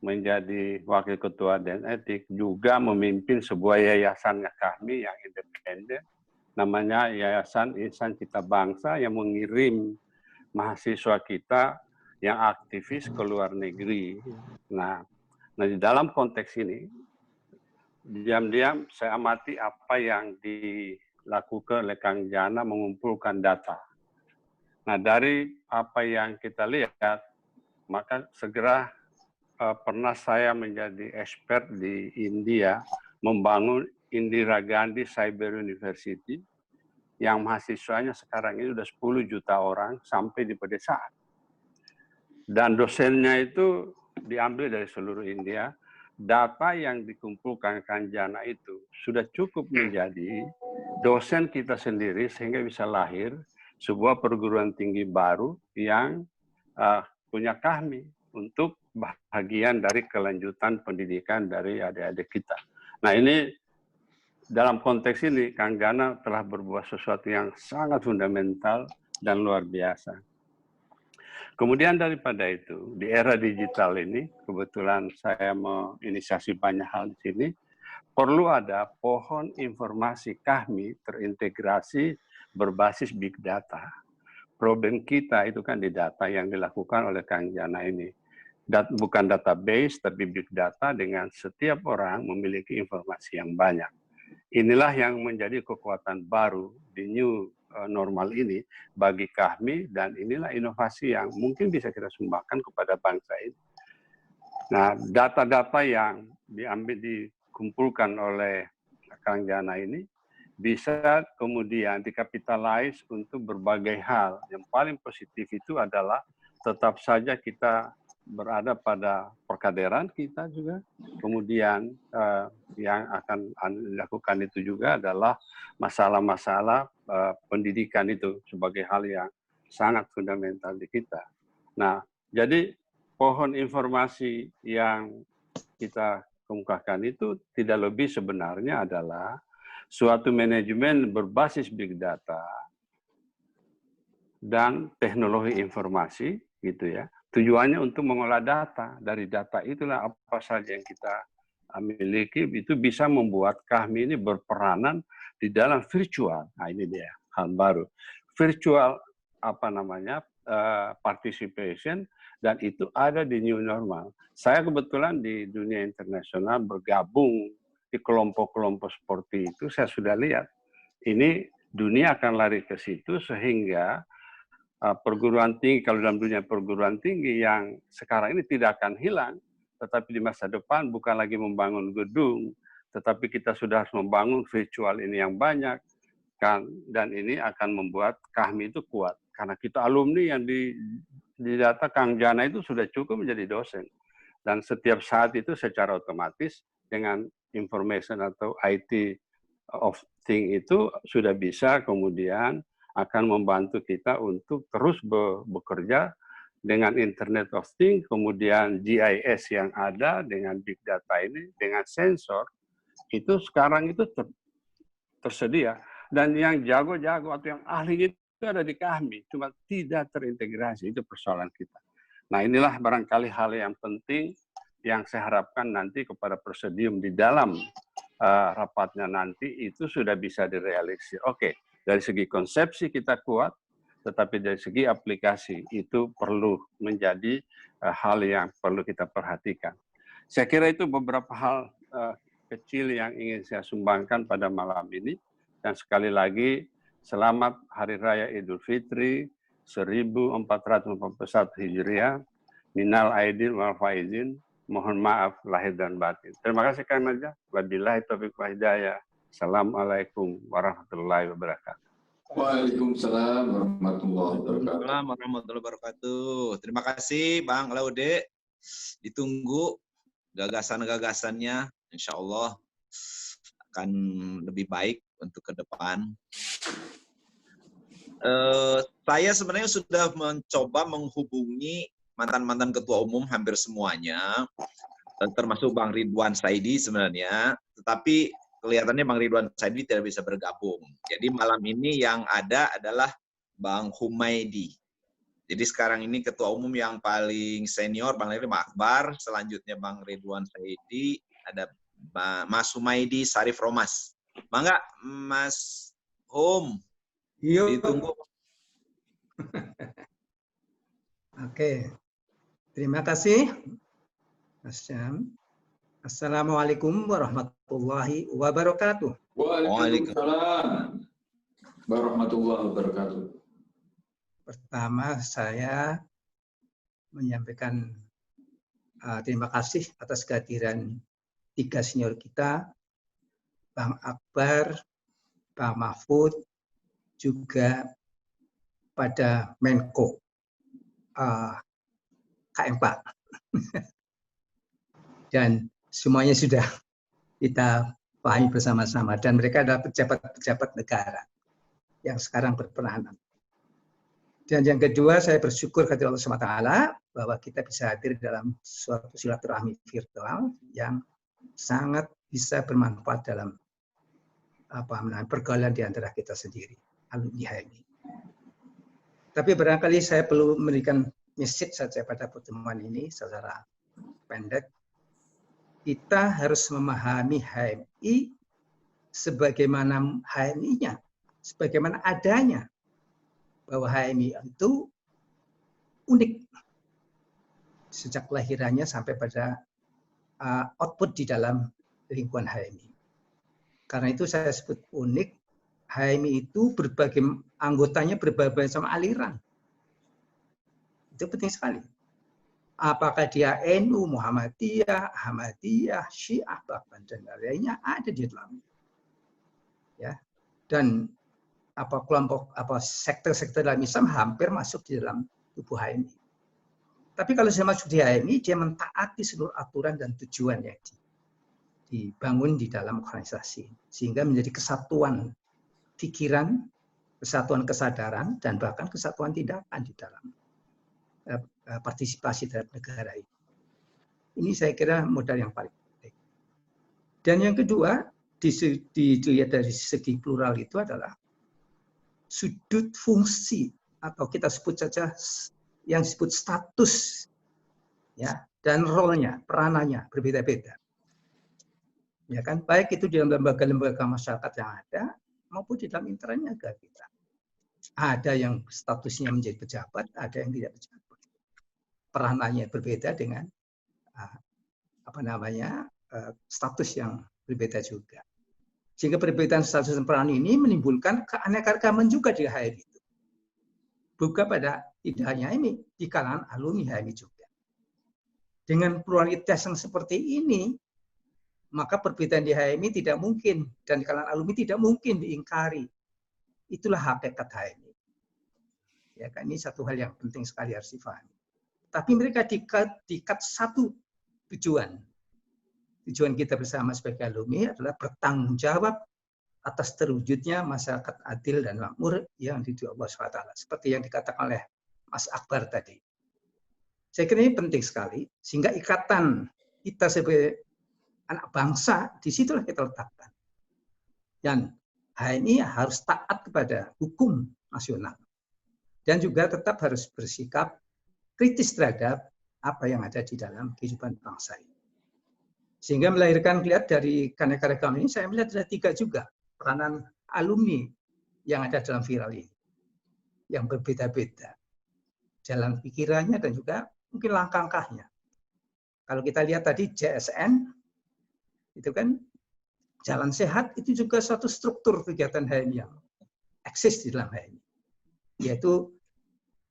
menjadi Wakil Ketua Dewan Etik, juga memimpin sebuah yayasan kami yang independen, namanya Yayasan Insan Cipta Bangsa, yang mengirim mahasiswa kita yang aktivis ke luar negeri. Nah, di dalam konteks ini, diam-diam saya amati apa yang dilakukan oleh Kang Jana mengumpulkan data. Nah, dari apa yang kita lihat, maka segera pernah saya menjadi expert di India membangun Indira Gandhi Cyber University yang mahasiswanya sekarang ini sudah 10 juta orang sampai di pedesaan. Dan dosennya itu diambil dari seluruh India. Data yang dikumpulkan Kang Jana itu sudah cukup menjadi dosen kita sendiri sehingga bisa lahir sebuah perguruan tinggi baru yang punya Kahmi untuk bahagian dari kelanjutan pendidikan dari adik-adik kita. Nah, ini dalam konteks ini Kang Jana telah berbuat sesuatu yang sangat fundamental dan luar biasa. Kemudian daripada itu, di era digital ini, kebetulan saya menginisiasi banyak hal di sini, perlu ada pohon informasi Kahmi terintegrasi berbasis big data. Problem kita itu kan di data yang dilakukan oleh Kang Jana ini. Bukan database, tapi big data dengan setiap orang memiliki informasi yang banyak. Inilah yang menjadi kekuatan baru di new normal ini bagi Kahmi, dan inilah inovasi yang mungkin bisa kita sumbangkan kepada bangsa ini. Nah, data-data yang dikumpulkan oleh Kang Jana ini bisa kemudian dikapitalize untuk berbagai hal. Yang paling positif itu adalah tetap saja kita berada pada perkaderan kita juga. Kemudian yang akan dilakukan itu juga adalah masalah-masalah pendidikan itu sebagai hal yang sangat fundamental di kita. Nah, jadi pohon informasi yang kita kemukakan itu tidak lebih sebenarnya adalah suatu manajemen berbasis big data dan teknologi informasi, gitu ya. Tujuannya untuk mengolah data. Dari data itulah apa saja yang kita miliki itu bisa membuat Kahmi ini berperanan di dalam virtual. Nah, ini dia hal baru. Virtual participation, dan itu ada di new normal. Saya kebetulan di dunia internasional bergabung di kelompok-kelompok seperti itu, saya sudah lihat. Ini dunia akan lari ke situ sehingga perguruan tinggi, kalau dalam dunia perguruan tinggi yang sekarang ini tidak akan hilang, tetapi di masa depan bukan lagi membangun gedung, tetapi kita sudah harus membangun virtual ini yang banyak, dimanfaatkan, dan ini akan membuat kami itu kuat. Karena kita alumni yang di data Kang Jana itu sudah cukup menjadi dosen. Dan setiap saat itu secara otomatis dengan information atau IT of thing itu sudah bisa kemudian akan membantu kita untuk terus bekerja dengan Internet of Things, kemudian GIS yang ada dengan big data ini, dengan sensor, itu sekarang itu tersedia. Dan yang jago-jago atau yang ahli itu ada di kami, cuma tidak terintegrasi, itu persoalan kita. Nah inilah barangkali hal yang penting yang saya harapkan nanti kepada presidium di dalam rapatnya nanti itu sudah bisa direalisasi. Oke, dari segi konsepsi kita kuat, tetapi dari segi aplikasi itu perlu menjadi hal yang perlu kita perhatikan. Saya kira itu beberapa hal kecil yang ingin saya sumbangkan pada malam ini. Dan sekali lagi, selamat Hari Raya Idul Fitri 1441 Hijriah. Minal aidin wal faizin. Mohon maaf lahir dan batin. Terima kasih Kang Najah. Wabillahi taufiq wal hidayah. Assalamualaikum warahmatullahi wabarakatuh. Waalaikumsalam warahmatullahi wabarakatuh. Waalaikumsalam warahmatullahi wabarakatuh. Terima kasih Bang Laude. Ditunggu gagasan-gagasannya, insya Allah akan lebih baik untuk ke depan. Saya sebenarnya sudah mencoba menghubungi mantan-mantan ketua umum hampir semuanya, termasuk Bang Ridwan Saidi sebenarnya, tetapi kelihatannya Bang Ridwan Saidi tidak bisa bergabung. Jadi malam ini yang ada adalah Bang Humaydi. Jadi sekarang ini ketua umum yang paling senior, Bang Ridwan Akbar, selanjutnya Bang Ridwan Saidi, ada Mas Humaydi Sarif Romas. Mangga Mas Hum, ditunggu. Oke, terima kasih Mas Syam. Assalamualaikum warahmatullahi wabarakatuh. Waalaikumsalam warahmatullahi wabarakatuh. Pertama saya menyampaikan terima kasih atas kehadiran 3 senior kita, Bang Akbar, Bang Mahfud, juga pada Menko KM Pak. Dan semuanya sudah kita pahami bersama-sama. Dan mereka adalah pejabat-pejabat negara yang sekarang berperanan. Dan yang kedua, saya bersyukur kepada Allah SWT bahwa kita bisa hadir dalam suatu silaturahmi virtual yang sangat bisa bermanfaat dalam pergaulan di antara kita sendiri, alumni HMI. Tapi barangkali saya perlu memberikan message saja pada pertemuan ini secara pendek. Kita harus memahami HMI sebagaimana HMI-nya, sebagaimana adanya. Bahwa HMI itu unik sejak kelahirannya sampai pada output di dalam lingkungan HMI. Karena itu saya sebut unik. HMI itu berbagai anggotanya berbagai macam aliran. Itu penting sekali. Apakah dia NU, Muhammadiyah, Ahmadiyah, Syiah, bahkan dan lainnya ada di dalamnya. Ya. Dan kelompok sektor-sektor dalam Islam hampir masuk di dalam tubuh HMI. Tapi kalau saya masuk di HMI, dia mentaati seluruh aturan dan tujuan yang dibangun di dalam organisasi, sehingga menjadi kesatuan pikiran, kesatuan kesadaran, dan bahkan kesatuan tindakan di dalam partisipasi terhadap negara ini. Ini saya kira modal yang paling penting. Dan yang kedua, dilihat dari segi plural itu adalah sudut fungsi atau kita sebut saja yang disebut status ya, dan role-nya, peranannya berbeda-beda. Ya kan, baik itu di dalam lembaga-lembaga masyarakat yang ada maupun di dalam internalnya kita. Ada yang statusnya menjadi pejabat, ada yang tidak pejabat. Peranannya berbeda dengan status yang berbeda juga. Sehingga perbedaan status dan peran ini menimbulkan keanekaragaman juga di HMI itu. Bukan pada tidak hanya HMI, di kalangan alumni HMI juga. Dengan pluralitas yang seperti ini, maka perbedaan di HMI tidak mungkin, dan di kalangan alumni tidak mungkin diingkari. itulah hakikat HMI. Ya kan, ini satu hal yang penting sekali harus difahami. Tapi mereka diikat satu tujuan. Tujuan kita bersama sebagai alumni adalah bertanggung jawab atas terwujudnya masyarakat adil dan makmur yang diridhoi Allah SWT. Seperti yang dikatakan oleh Mas Akbar tadi. Saya kira ini penting sekali, sehingga ikatan kita sebagai anak bangsa, disitulah kita letakkan. Dan HMI harus taat kepada hukum nasional. Dan juga tetap harus bersikap kritis terhadap apa yang ada di dalam kehidupan bangsa ini. Sehingga melahirkan, lihat dari keanekaragaman ini, saya melihat ada 3 juga peranan alumni yang ada dalam viral ini. Yang berbeda-beda. Jalan pikirannya dan juga mungkin langkah-langkahnya. Kalau kita lihat tadi JSN, itu kan jalan sehat, itu juga suatu struktur kegiatan HMI yang eksis di dalam HMI. Yaitu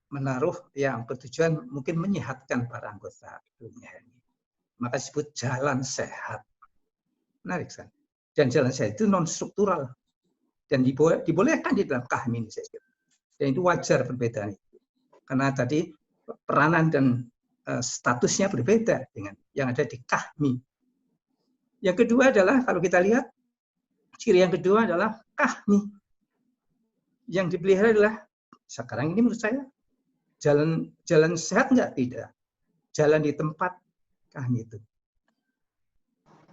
menaruh yang bertujuan mungkin menyehatkan para anggota alumni HMI. Maka disebut jalan sehat. Menarik kan? Dan jalan sehat itu non-struktural. Dan dibolehkan di dalam KHMI ini, saya kira. Dan itu wajar perbedaan itu. Karena tadi peranan dan statusnya berbeda dengan yang ada di KHMI. Yang kedua adalah, kalau kita lihat, ciri yang kedua adalah KHMI. Yang dipelihara adalah, sekarang ini menurut saya, jalan sehat enggak? Tidak. Jalan di tempat KHMI itu.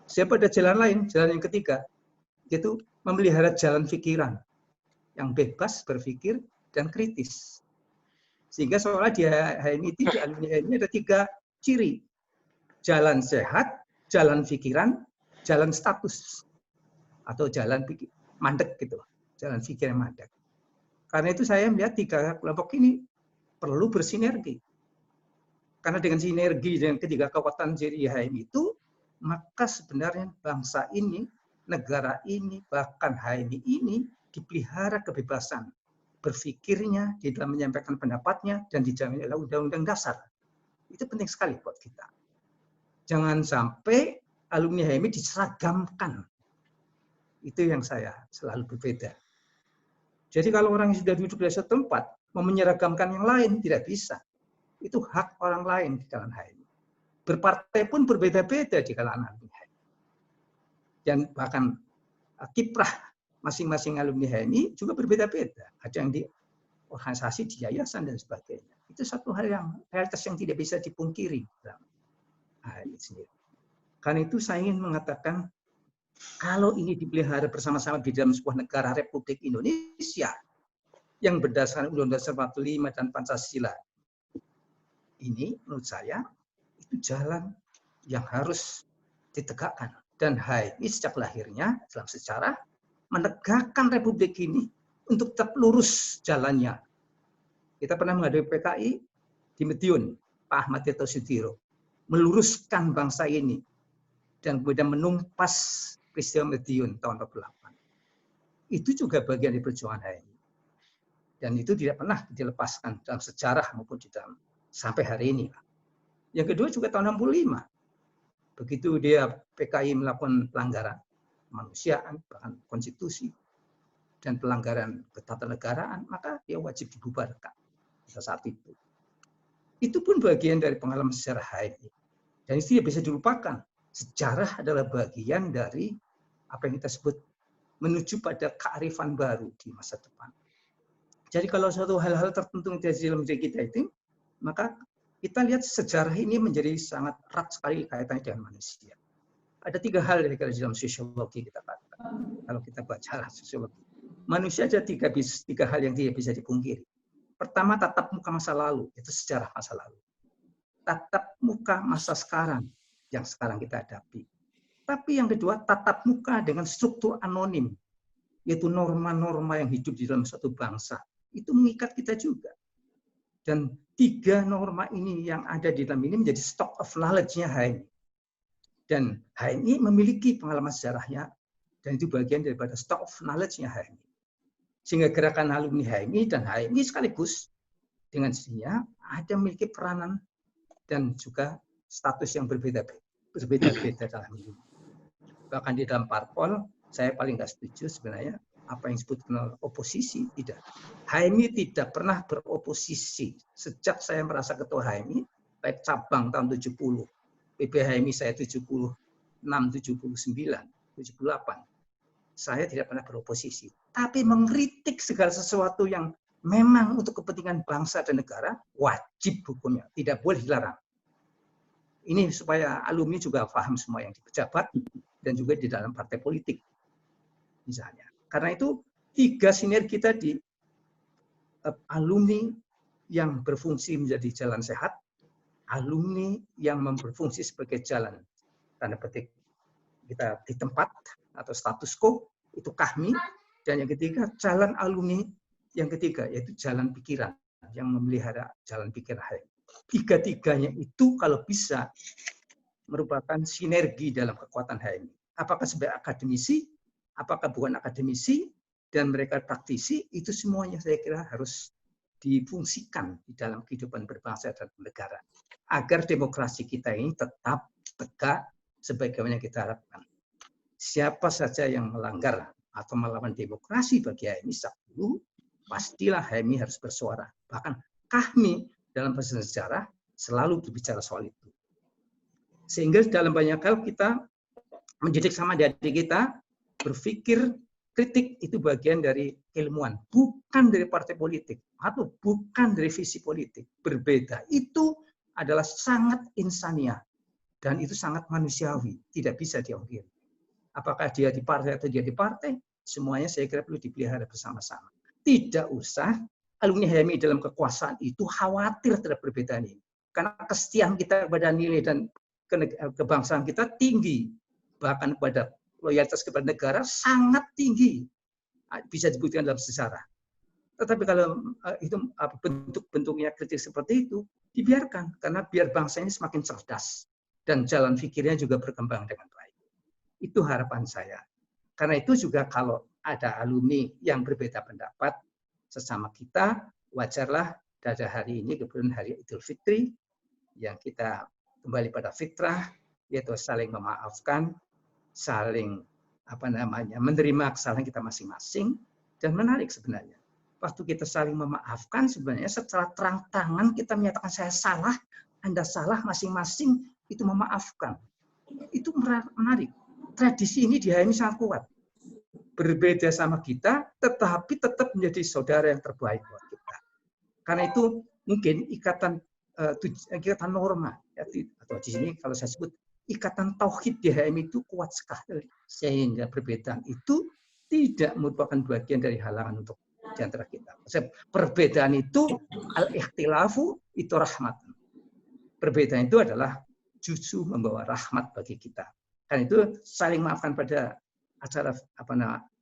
Siapa ada jalan lain, jalan yang ketiga, yaitu memelihara jalan pikiran yang bebas berpikir dan kritis. Sehingga seolah di HMI itu, di alumni HMI ada 3 ciri. Jalan sehat, jalan pikiran, jalan status. Atau jalan mandek gitu. Jalan pikir yang mandek. Karena itu saya melihat 3 kelompok ini perlu bersinergi. Karena dengan sinergi dengan ketiga kekuatan ciri HMI itu, maka sebenarnya bangsa ini, negara ini, bahkan HMI ini dipelihara kebebasan berpikirnya, di dalam menyampaikan pendapatnya, dan dijamin oleh Undang-Undang Dasar. Itu penting sekali buat kita. Jangan sampai alumni HMI diseragamkan. Itu yang saya selalu berbeda. Jadi kalau orang yang sudah duduk di satu tempat, mau menyeragamkan yang lain, tidak bisa. Itu hak orang lain di kalangan HMI. Berpartai pun berbeda-beda di kalangan alumni HMI. Dan bahkan kiprah masing-masing alumni HMI juga berbeda-beda. Ada yang di organisasi, di yayasan, dan sebagainya. Itu satu hal yang realitas yang tidak bisa dipungkiri dalam HMI sendiri. Karena itu saya ingin mengatakan, kalau ini dipelihara bersama-sama di dalam sebuah negara Republik Indonesia yang berdasarkan Undang-Undang Dasar 45 dan Pancasila, ini menurut saya itu jalan yang harus ditegakkan. Dan HMI sejak lahirnya dalam sejarah menegakkan Republik ini untuk tetap lurus jalannya. Kita pernah menghadapi PKI di Madiun, Pak Ahmad Yato Sudiro, meluruskan bangsa ini dan kemudian menumpas peristiwa Madiun tahun 48. Itu juga bagian dari perjuangan HMI. Dan itu tidak pernah dilepaskan dalam sejarah maupun di dalam sampai hari ini. Yang kedua juga tahun 65. Begitu dia PKI melakukan pelanggaran kemanusiaan, bahkan konstitusi, dan pelanggaran ketatanegaraan, maka dia wajib dibubarkan pada saat itu. Itu pun bagian dari pengalaman sejarah HMI. Dan itu tidak bisa dilupakan. Sejarah adalah bagian dari apa yang kita sebut menuju pada kearifan baru di masa depan. Jadi kalau suatu hal-hal tertentu yang terjadi dalam diri kita itu, maka kita lihat sejarah ini menjadi sangat erat sekali kaitannya dengan manusia. Ada 3 hal dari dalam sosiologi kita katakan. Kalau kita baca sosiologi, manusia ada 3 hal yang tidak bisa dipungkiri. Pertama, tatap muka masa lalu, itu sejarah masa lalu. Tatap muka masa sekarang, yang sekarang kita hadapi. Tapi yang kedua, tatap muka dengan struktur anonim, yaitu norma-norma yang hidup di dalam suatu bangsa. Itu mengikat kita juga. Dan 3 norma ini yang ada di dalam ini menjadi stock of knowledge-nya HMI. Dan HMI memiliki pengalaman sejarahnya, dan itu bagian daripada stock of knowledge-nya HMI. Sehingga gerakan alumni HMI dan HMI sekaligus dengan sendirinya ada memiliki peranan dan juga status yang berbeda-beda dalam ini. Bahkan di dalam parpol, saya paling nggak setuju sebenarnya apa yang disebut oposisi, tidak. HMI tidak pernah beroposisi. Sejak saya merasa ketua HMI, baik cabang tahun 70, PP HMI saya 76, 79, 78, saya tidak pernah beroposisi. Tapi mengkritik segala sesuatu yang memang untuk kepentingan bangsa dan negara, wajib hukumnya, tidak boleh dilarang. Ini supaya alumni juga paham semua yang di pejabat dan juga di dalam partai politik, misalnya. Karena itu 3 sinergi tadi, alumni yang berfungsi menjadi jalan sehat, alumni yang berfungsi sebagai jalan, tanda petik, kita di tempat atau status quo, itu kami, dan yang ketiga, jalan alumni yang ketiga, yaitu jalan pikiran, yang memelihara jalan pikiran HMI. 3-tiganya itu kalau bisa merupakan sinergi dalam kekuatan HMI. Apakah sebagai akademisi, apakah bukan akademisi, dan mereka praktisi, itu semuanya saya kira harus difungsikan di dalam kehidupan berbangsa dan bernegara. Agar demokrasi kita ini tetap tegak sebagaimana kita harapkan. Siapa saja yang melanggar atau melawan demokrasi bagi HMI 10, pastilah HMI harus bersuara. Bahkan kami dalam sejarah selalu berbicara soal itu. Sehingga dalam banyak hal kita mendidik sama adik-adik kita, berpikir kritik itu bagian dari keilmuan, bukan dari partai politik atau bukan dari visi politik. Berbeda itu adalah sangat insaniah dan itu sangat manusiawi, tidak bisa diungkiri. Apakah dia di partai atau dia di partai, semuanya saya kira perlu dipelihara bersama-sama. Tidak usah alumni HMI dalam kekuasaan itu khawatir terhadap perbedaan ini. Karena kesetiaan kita kepada nilai dan kebangsaan kita tinggi. Bahkan kepada loyalitas kepada negara sangat tinggi. Bisa disebutkan dalam sejarah. Tetapi kalau itu bentuk-bentuknya kritik seperti itu, dibiarkan. Karena biar bangsa ini semakin cerdas. Dan jalan pikirnya juga berkembang dengan baik. Itu harapan saya. Karena itu juga kalau ada alumni yang berbeda pendapat sesama kita, wajarlah pada hari ini, kebetulan hari Idul Fitri, yang kita kembali pada fitrah, yaitu saling memaafkan, saling menerima kesalahan kita masing-masing, dan menarik sebenarnya. Waktu kita saling memaafkan, sebenarnya secara terang-terangan kita menyatakan saya salah, Anda salah, masing-masing itu memaafkan. Itu menarik. Tradisi ini di HMI sangat kuat. Berbeda sama kita, tetapi tetap menjadi saudara yang terbaik buat kita. Karena itu mungkin ikatan norma, atau di sini kalau saya sebut ikatan tauhid di HMI itu kuat sekali, sehingga perbedaan itu tidak merupakan bagian dari halangan untuk di antara kita. Perbedaan itu al-ikhtilafu itu rahmat. Perbedaan itu adalah justru membawa rahmat bagi kita. Karena itu saling maafkan pada acara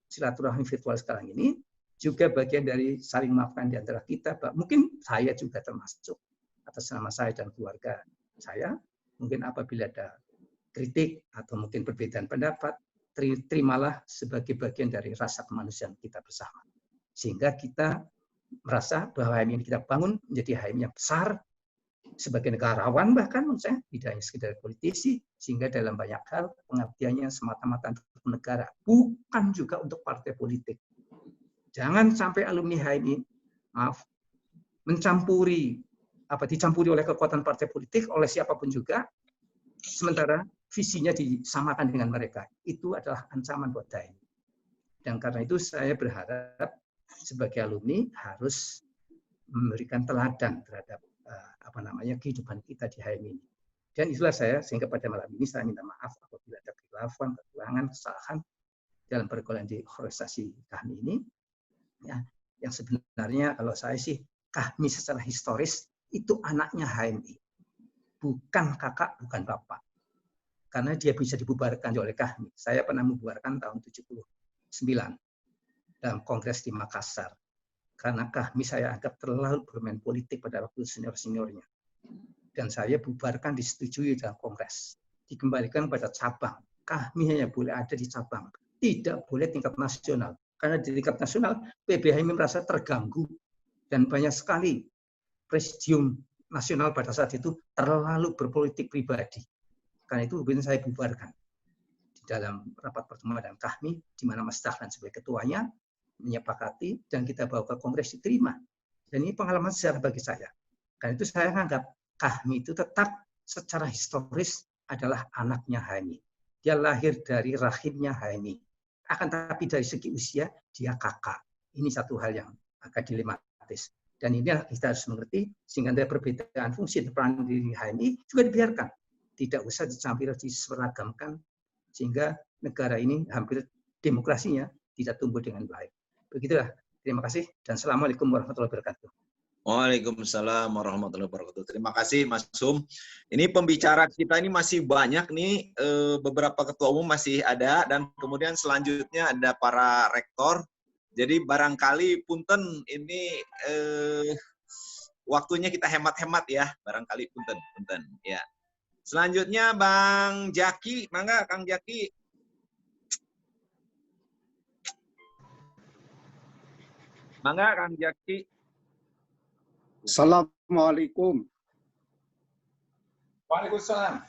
silaturahmi virtual sekarang ini juga bagian dari saling maafkan di antara kita. Mungkin saya juga termasuk atas nama saya dan keluarga saya. Mungkin apabila ada kritik atau mungkin perbedaan pendapat, terimalah sebagai bagian dari rasa kemanusiaan kita bersama. Sehingga kita merasa bahwa HMI yang kita bangun menjadi HMI yang besar, sebagai negarawan bahkan menurut saya, tidak hanya sekedar politisi, sehingga dalam banyak hal pengabdiannya semata-mata untuk negara, bukan juga untuk partai politik. Jangan sampai alumni HMI, dicampuri oleh kekuatan partai politik, oleh siapapun juga, sementara visinya disamakan dengan mereka. Itu adalah ancaman buat HMI. Dan karena itu saya berharap sebagai alumni harus memberikan teladan terhadap kehidupan kita di HMI ini. Dan itulah saya, sehingga pada malam ini saya minta maaf apabila ada kekhilafan, kekurangan, kesalahan dalam pergaulan di organisasi kami ini. Ya, yang sebenarnya kalau saya sih, kami secara historis itu anaknya HMI. Bukan kakak, bukan bapak. Karena dia bisa dibubarkan oleh kami. Saya pernah membubarkan tahun 79 dalam kongres di Makassar. Karena kami saya anggap terlalu bermain politik pada waktu senior-seniornya. Dan saya bubarkan disetujui dalam kongres. Dikembalikan pada cabang. Kami hanya boleh ada di cabang. Tidak boleh tingkat nasional. Karena di tingkat nasional, PBHMI merasa terganggu. Dan banyak sekali presidium nasional pada saat itu terlalu berpolitik pribadi. Karena itu kemudian saya bubarkan. Di dalam rapat pertemuan dengan kami, di mana Mas Dahlan sebagai ketuanya, menyepakati dan kita bawa ke Kongres diterima. Dan ini pengalaman sejarah bagi saya. Karena itu saya menganggap Kahmi itu tetap secara historis adalah anaknya HMI. Dia lahir dari rahimnya HMI. Akan tapi dari segi usia dia kakak. Ini satu hal yang agak dilematis. Dan ini kita harus mengerti sehingga ada perbedaan fungsi dan peran di HMI juga dibiarkan. Tidak usah dicampur diseragamkan sehingga negara ini hampir demokrasinya tidak tumbuh dengan baik. Begitulah. Terima kasih dan Assalamualaikum warahmatullahi wabarakatuh. Waalaikumsalam warahmatullahi wabarakatuh. Terima kasih Mas Sum. Ini pembicara kita ini masih banyak nih, beberapa ketua umum masih ada dan kemudian selanjutnya ada para rektor. Jadi barangkali punten ini waktunya kita hemat-hemat ya, barangkali punten ya. Selanjutnya Bang Jaki, mangga Kang Jaki. Mangga Kang Jaki. Assalamualaikum. Waalaikumsalam.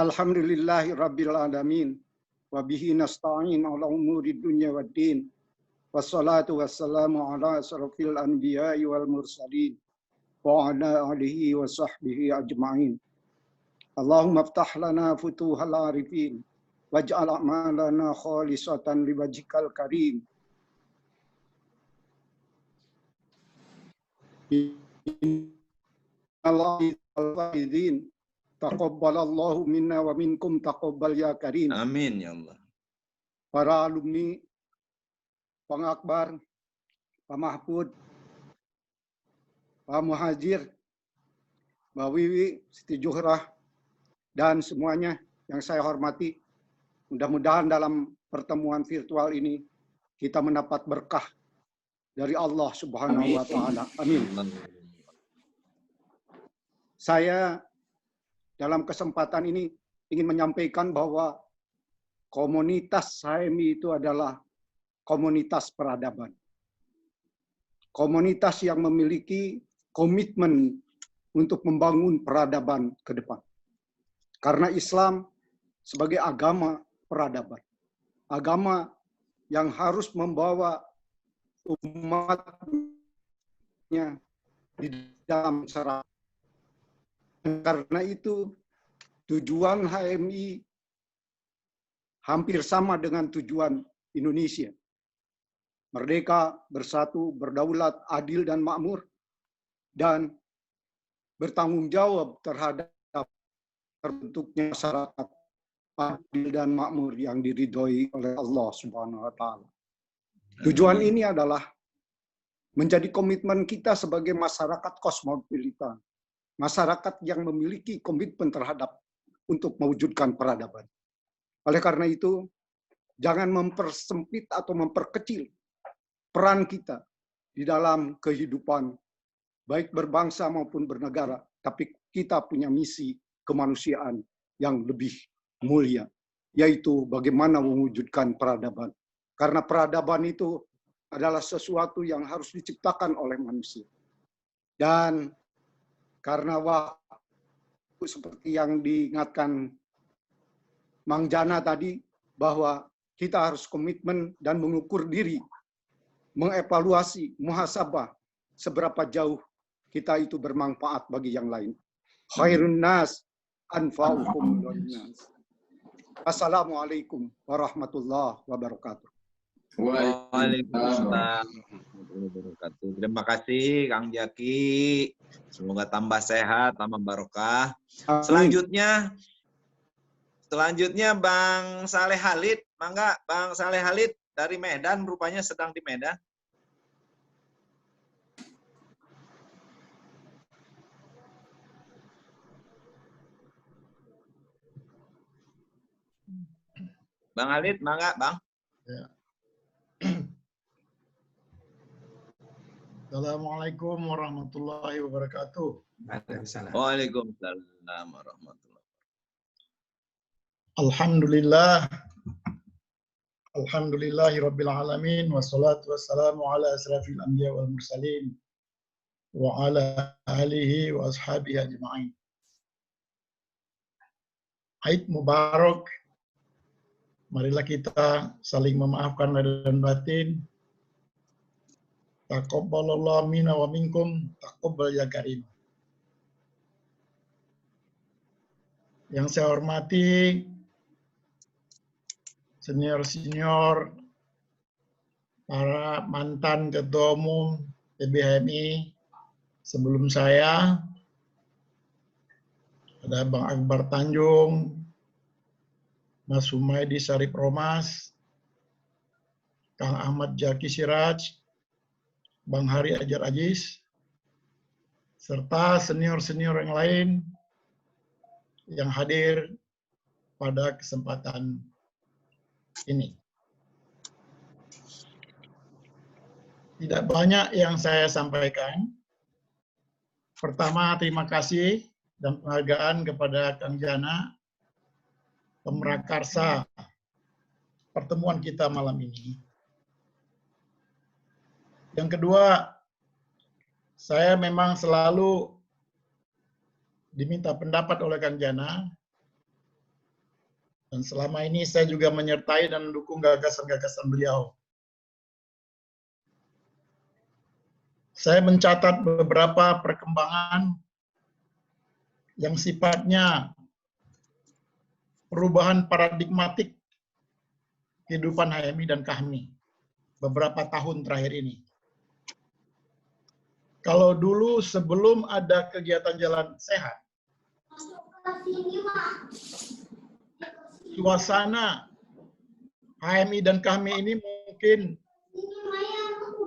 Alhamdulillahi rabbil alamin. Wa bihi nasta'in ala umuri dunya waddin. Wassalatu wassalamu ala asrafil anbiya'i wal mursalin. Wa ala alihi wa sahbihi ajma'in. Allahumma aftah lana futuhal arifin. Waj'al a'malana khalisatan liwajhikal karim. Al-Faizin taqabbalallahu minna wa minkum taqabbal ya karim. Amin ya Allah. Para alumni, Bang Akbar, Pak Mahfud, Pak Muhajir, Mbak Wiwi, Siti Juhrah, dan semuanya yang saya hormati. Mudah-mudahan dalam pertemuan virtual ini kita mendapat berkah dari Allah Subhanahu wa Ta'ala. Amin. Saya dalam kesempatan ini ingin menyampaikan bahwa komunitas HMI itu adalah komunitas peradaban. Komunitas yang memiliki komitmen untuk membangun peradaban ke depan. Karena Islam sebagai agama peradaban. Agama yang harus membawa umatnya di dalam masyarakat. Karena itu tujuan HMI hampir sama dengan tujuan Indonesia. Merdeka, bersatu, berdaulat, adil dan makmur, dan bertanggung jawab terhadap terbentuknya masyarakat adil dan makmur yang diridhoi oleh Allah Subhanahu wa Ta'ala. Tujuan ini adalah menjadi komitmen kita sebagai masyarakat kosmopolitan, masyarakat yang memiliki komitmen terhadap untuk mewujudkan peradaban. Oleh karena itu, jangan mempersempit atau memperkecil peran kita di dalam kehidupan, baik berbangsa maupun bernegara, tapi kita punya misi kemanusiaan yang lebih mulia, yaitu bagaimana mewujudkan peradaban. Karena peradaban itu adalah sesuatu yang harus diciptakan oleh manusia. Dan karena waktu seperti yang diingatkan Mang Jana tadi, bahwa kita harus komitmen dan mengukur diri, mengevaluasi, muhasabah, seberapa jauh kita itu bermanfaat bagi yang lain. Khairun nas anfa'ukum linnas. Assalamualaikum warahmatullahi wabarakatuh. Waalaikumsalam. Terima kasih Kang Jaki. Semoga tambah sehat, tambah barokah. Selanjutnya Bang Saleh Halid. Mangga Bang Saleh Halid dari Medan, rupanya sedang di Medan. Bang Halid, mangga Bang. Ya. Assalamualaikum warahmatullahi wabarakatuh. Waalaikumsalam warahmatullahi wabarakatuh. Alhamdulillah. Alhamdulillahi rabbil alamin. Wassalatu wassalamu ala asrafil anbiya wal mursalin. Wa ala alihi wa ashabihi ajma'in. Eid Mubarak Marilah kita saling memaafkan lahir dan batin. Taqabbalallahu minna wa minkum, taqabbal ya karim. Yang saya hormati senior-senior, para mantan ketua umum PBHMI sebelum saya, ada Bang Akbar Tanjung, Mas Humaydi Syarif Romas, Kang Ahmad Jaki Siraj, Bang Hari Ajar Ajis, serta senior-senior yang lain yang hadir pada kesempatan ini. Tidak banyak yang saya sampaikan. Pertama, terima kasih dan penghargaan kepada Kang Jana, pemrakarsa pertemuan kita malam ini. Yang kedua, saya memang selalu diminta pendapat oleh Kang Jana, dan selama ini saya juga menyertai dan mendukung gagasan-gagasan beliau. Saya mencatat beberapa perkembangan yang sifatnya perubahan paradigmatik kehidupan HMI dan KAHMI beberapa tahun terakhir ini. Kalau dulu sebelum ada kegiatan jalan sehat, suasana HMI dan KAHMI ini mungkin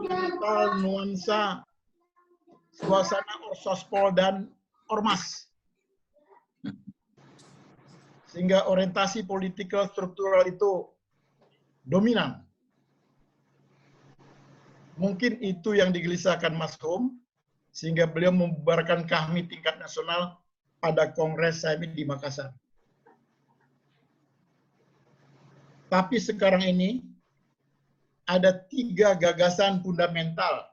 mental nuansa suasana orsospol dan ormas, sehingga orientasi politikal struktural itu dominan. Mungkin itu yang digelisahkan Mas Hum, sehingga beliau membubarkan KAHMI tingkat nasional pada Kongres HMI di Makassar. Tapi sekarang ini ada 3 gagasan fundamental,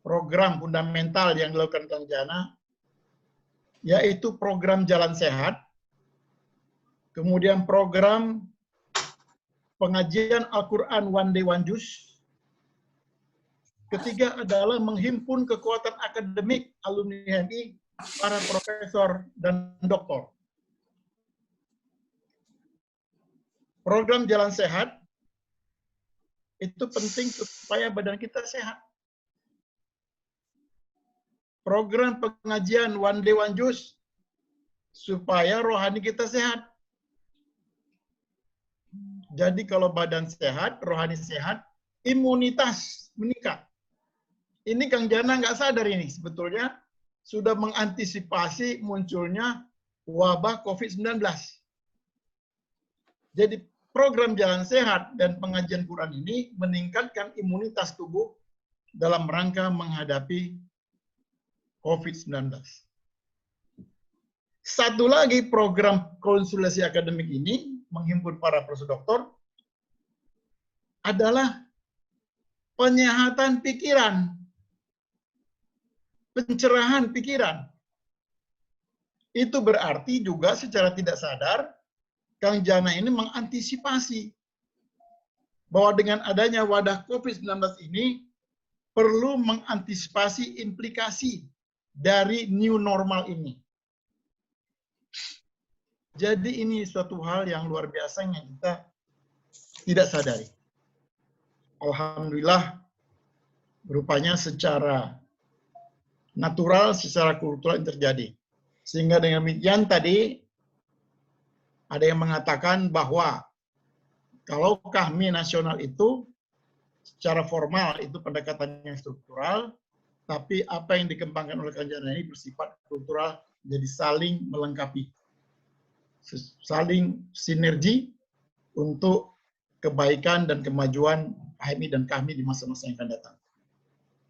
program fundamental yang dilakukan Kang Jana, yaitu program Jalan Sehat, kemudian program pengajian Al-Quran One Day One Juz, ketiga adalah menghimpun kekuatan akademik alumni HMI, para profesor dan doktor. Program Jalan Sehat itu penting supaya badan kita sehat. Program pengajian One Day One Juz supaya rohani kita sehat. Jadi kalau badan sehat, rohani sehat, imunitas meningkat. Ini Kang Jana nggak sadar ini sebetulnya sudah mengantisipasi munculnya wabah COVID-19. Jadi program Jalan Sehat dan pengajian Quran ini meningkatkan imunitas tubuh dalam rangka menghadapi COVID-19. Satu lagi program konsultasi akademik ini menghimpun para profesor doktor adalah penyehatan pikiran, pencerahan pikiran. Itu berarti juga secara tidak sadar Kang Jana ini mengantisipasi bahwa dengan adanya wadah COVID-19 ini perlu mengantisipasi implikasi dari new normal ini. Jadi ini suatu hal yang luar biasa yang kita tidak sadari. Alhamdulillah, rupanya secara natural, secara kultural terjadi. Sehingga dengan demikian tadi ada yang mengatakan bahwa kalau KAHMI nasional itu secara formal itu pendekatannya struktural, tapi apa yang dikembangkan oleh Kang Jana ini bersifat kultural, jadi saling melengkapi, saling sinergi untuk kebaikan dan kemajuan HMI dan KAHMI di masa-masa yang akan datang.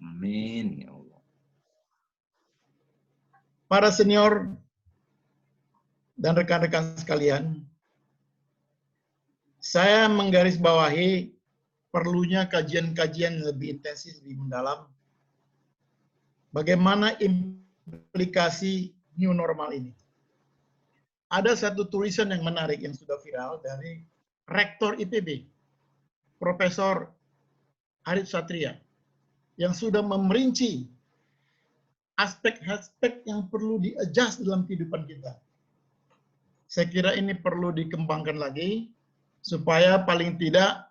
Amin ya Allah. Para senior dan rekan-rekan sekalian, saya menggarisbawahi perlunya kajian-kajian lebih intensif, lebih mendalam, bagaimana implikasi new normal ini. Ada satu tulisan yang menarik yang sudah viral dari Rektor IPB, Profesor Arif Satria, yang sudah memerinci aspek-aspek yang perlu di-adjust dalam kehidupan kita. Saya kira ini perlu dikembangkan lagi, supaya paling tidak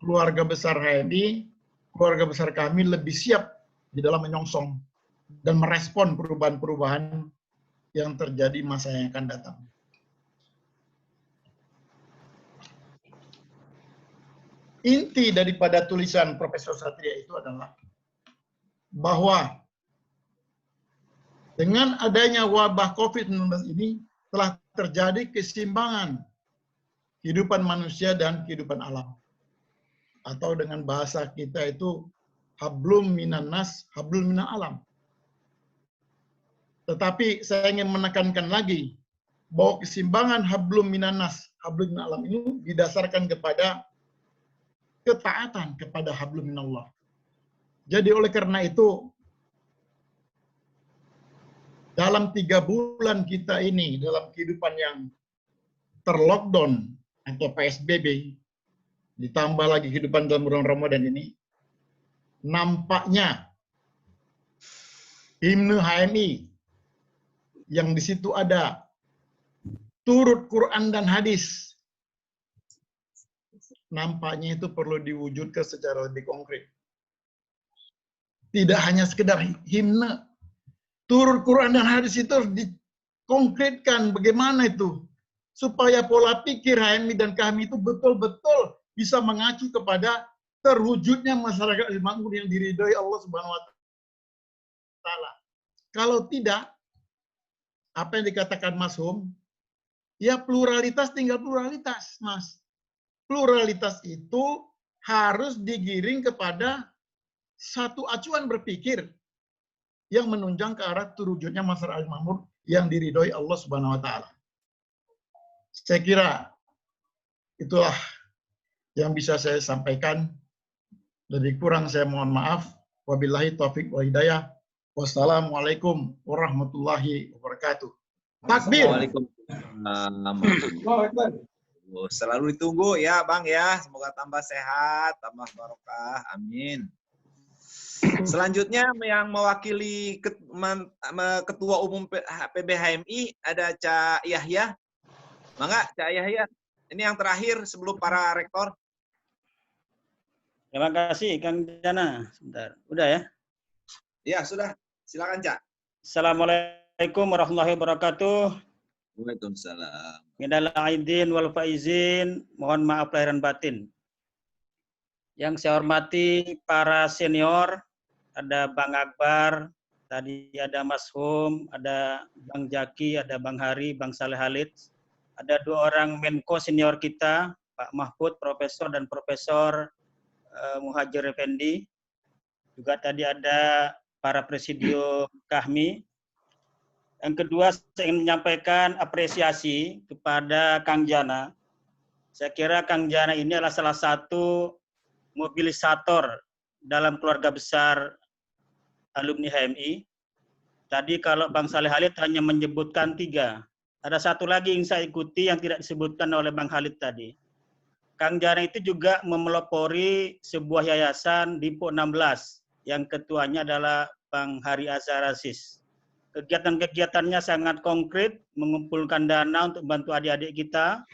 keluarga besar HMI, keluarga besar kami lebih siap di dalam menyongsong dan merespon perubahan-perubahan yang terjadi masa yang akan datang. Inti daripada tulisan Profesor Satria itu adalah bahwa dengan adanya wabah COVID-19 ini telah terjadi keseimbangan kehidupan manusia dan kehidupan alam. Atau dengan bahasa kita itu hablum minan nas, hablum minan alam. Tetapi saya ingin menekankan lagi bahwa keseimbangan hablum minan nas, hablum minan alam ini didasarkan kepada ketaatan kepada hablum minallah. Jadi oleh karena itu, dalam 3 bulan kita ini, dalam kehidupan yang terlockdown atau PSBB, ditambah lagi kehidupan dalam bulan Ramadan ini, nampaknya himne HMI yang di situ ada turut Quran dan hadis, nampaknya itu perlu diwujudkan secara lebih konkret. Tidak hanya sekedar himne, turut Quran dan hadis itu harus dikonkretkan bagaimana itu, supaya pola pikir HMI dan kami itu betul-betul bisa mengacu kepada terwujudnya masyarakat makmur yang diridhoi Allah Subhanahu wa taala. Kalau tidak, apa yang dikatakan Mas Hum, ya pluralitas tinggal pluralitas, Mas. Pluralitas itu harus digiring kepada satu acuan berpikir yang menunjang ke arah terwujudnya masyarakat makmur yang diridhoi Allah Subhanahu wa taala. Saya kira itulah yang bisa saya sampaikan. Lebih kurang saya mohon maaf. Wabillahi taufik wa hidayah. Wassalamualaikum warahmatullahi wabarakatuh. Takbir. Selalu ditunggu ya Bang ya. Semoga tambah sehat, tambah barokah. Amin. Selanjutnya yang mewakili Ketua Umum PBHMI ada Cak Yahya. Mangga Cak Yahya. Ini yang terakhir sebelum para rektor. Terima kasih Kang Jana. Sebentar. Udah ya? Ya, sudah. Silakan, Cak. Assalamualaikum warahmatullahi wabarakatuh. Waalaikumsalam. Minal aidin wal faizin. Mohon maaf lahir dan batin. Yang saya hormati para senior, ada Bang Akbar, tadi ada Mas Hum, ada Bang Jaki, ada Bang Hari, Bang Saleh Halid. Ada 2 orang Menko senior kita, Pak Mahfud, Profesor dan Profesor Muhajir Effendi. Juga tadi ada para presidium KAHMI. Yang kedua, saya ingin menyampaikan apresiasi kepada Kang Jana. Saya kira Kang Jana ini adalah salah satu mobilisator dalam keluarga besar alumni HMI. Tadi kalau Bang Saleh Halid hanya menyebutkan 3. Ada satu lagi yang saya ikuti yang tidak disebutkan oleh Bang Halid tadi. Kang Jana itu juga memelopori sebuah yayasan Dipo 16 yang ketuanya adalah Bang Hari Azhar Aziz. Kegiatan-kegiatannya sangat konkret, mengumpulkan dana untuk bantu adik-adik kita,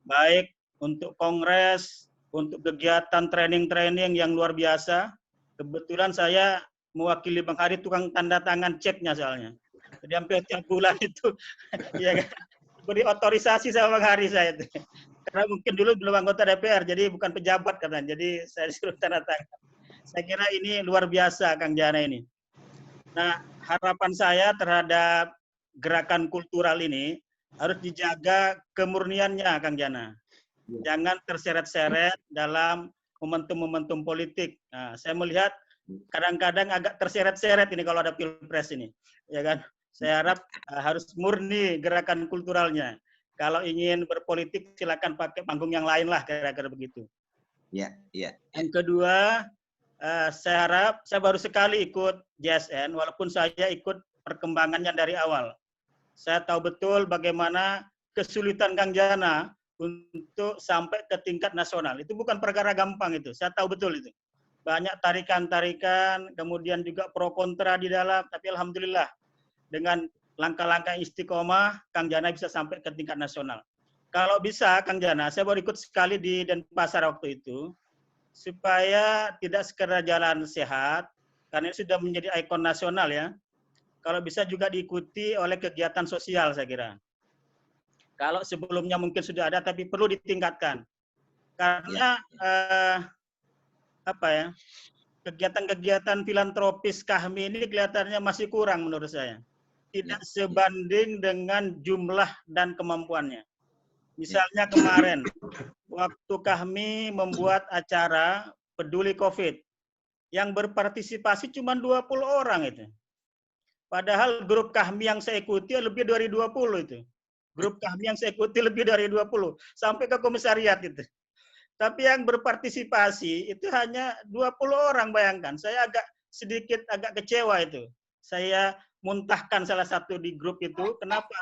baik untuk kongres, untuk kegiatan training-training yang luar biasa. Kebetulan saya mewakili Bang Hari tukang tanda tangan ceknya soalnya. Jadi hampir tiap bulan itu ya kan, beri otorisasi sama Bang Hari saya itu. Karena mungkin dulu belum anggota DPR, jadi bukan pejabat katanya. Jadi saya disuruh tanda tangan. Saya kira ini luar biasa Kang Jana ini. Nah, harapan saya terhadap gerakan kultural ini harus dijaga kemurniannya Kang Jana. Jangan terseret-seret dalam momentum-momentum politik. Nah, saya melihat kadang-kadang agak terseret-seret ini kalau ada pilpres ini, ya kan? Saya harap harus murni gerakan kulturalnya. Kalau ingin berpolitik silakan pakai panggung yang lain lah, kira-kira begitu. Ya, ya. Yang kedua, saya harap saya baru sekali ikut JSN, walaupun saya ikut perkembangannya dari awal. Saya tahu betul bagaimana kesulitan Kang Jana untuk sampai ke tingkat nasional. Itu bukan perkara gampang itu, saya tahu betul itu. Banyak tarikan-tarikan, kemudian juga pro kontra di dalam, tapi alhamdulillah dengan langkah-langkah istiqomah, Kang Jana bisa sampai ke tingkat nasional. Kalau bisa, Kang Jana, saya baru ikut sekali di Denpasar waktu itu, supaya tidak sekedar jalan sehat, karena ini sudah menjadi ikon nasional ya. Kalau bisa juga diikuti oleh kegiatan sosial, saya kira. Kalau sebelumnya mungkin sudah ada, tapi perlu ditingkatkan. Karena kegiatan-kegiatan filantropis kami ini kelihatannya masih kurang menurut saya. Tidak sebanding dengan jumlah dan kemampuannya. Misalnya kemarin, waktu kami membuat acara peduli COVID, yang berpartisipasi cuma 20 orang itu. Padahal grup kami yang saya ikuti lebih dari 20 itu. Grup kami yang saya ikuti lebih dari 20, sampai ke komisariat itu. Tapi yang berpartisipasi itu hanya 20 orang, bayangkan. Saya sedikit agak kecewa itu. Saya muntahkan salah satu di grup itu. Kenapa?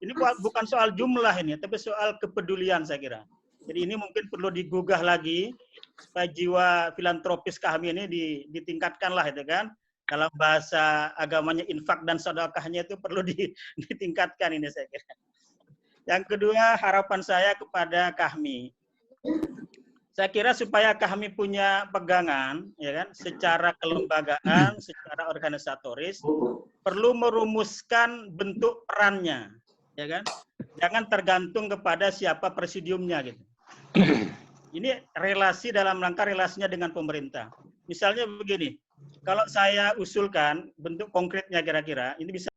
Ini bukan soal jumlah ini, tapi soal kepedulian saya kira. Jadi ini mungkin perlu digugah lagi, supaya jiwa filantropis kami ini ditingkatkan lah itu kan. Dalam bahasa agamanya infak dan sedekahnya itu perlu ditingkatkan ini saya kira. Yang kedua, harapan saya kepada kami. Saya kira supaya kami punya pegangan, ya kan, secara kelembagaan, secara organisatoris, perlu merumuskan bentuk perannya, ya kan. Jangan tergantung kepada siapa presidiumnya gitu. Ini relasi dalam rangka relasinya dengan pemerintah. Misalnya begini, kalau saya usulkan bentuk konkretnya kira-kira, ini bisa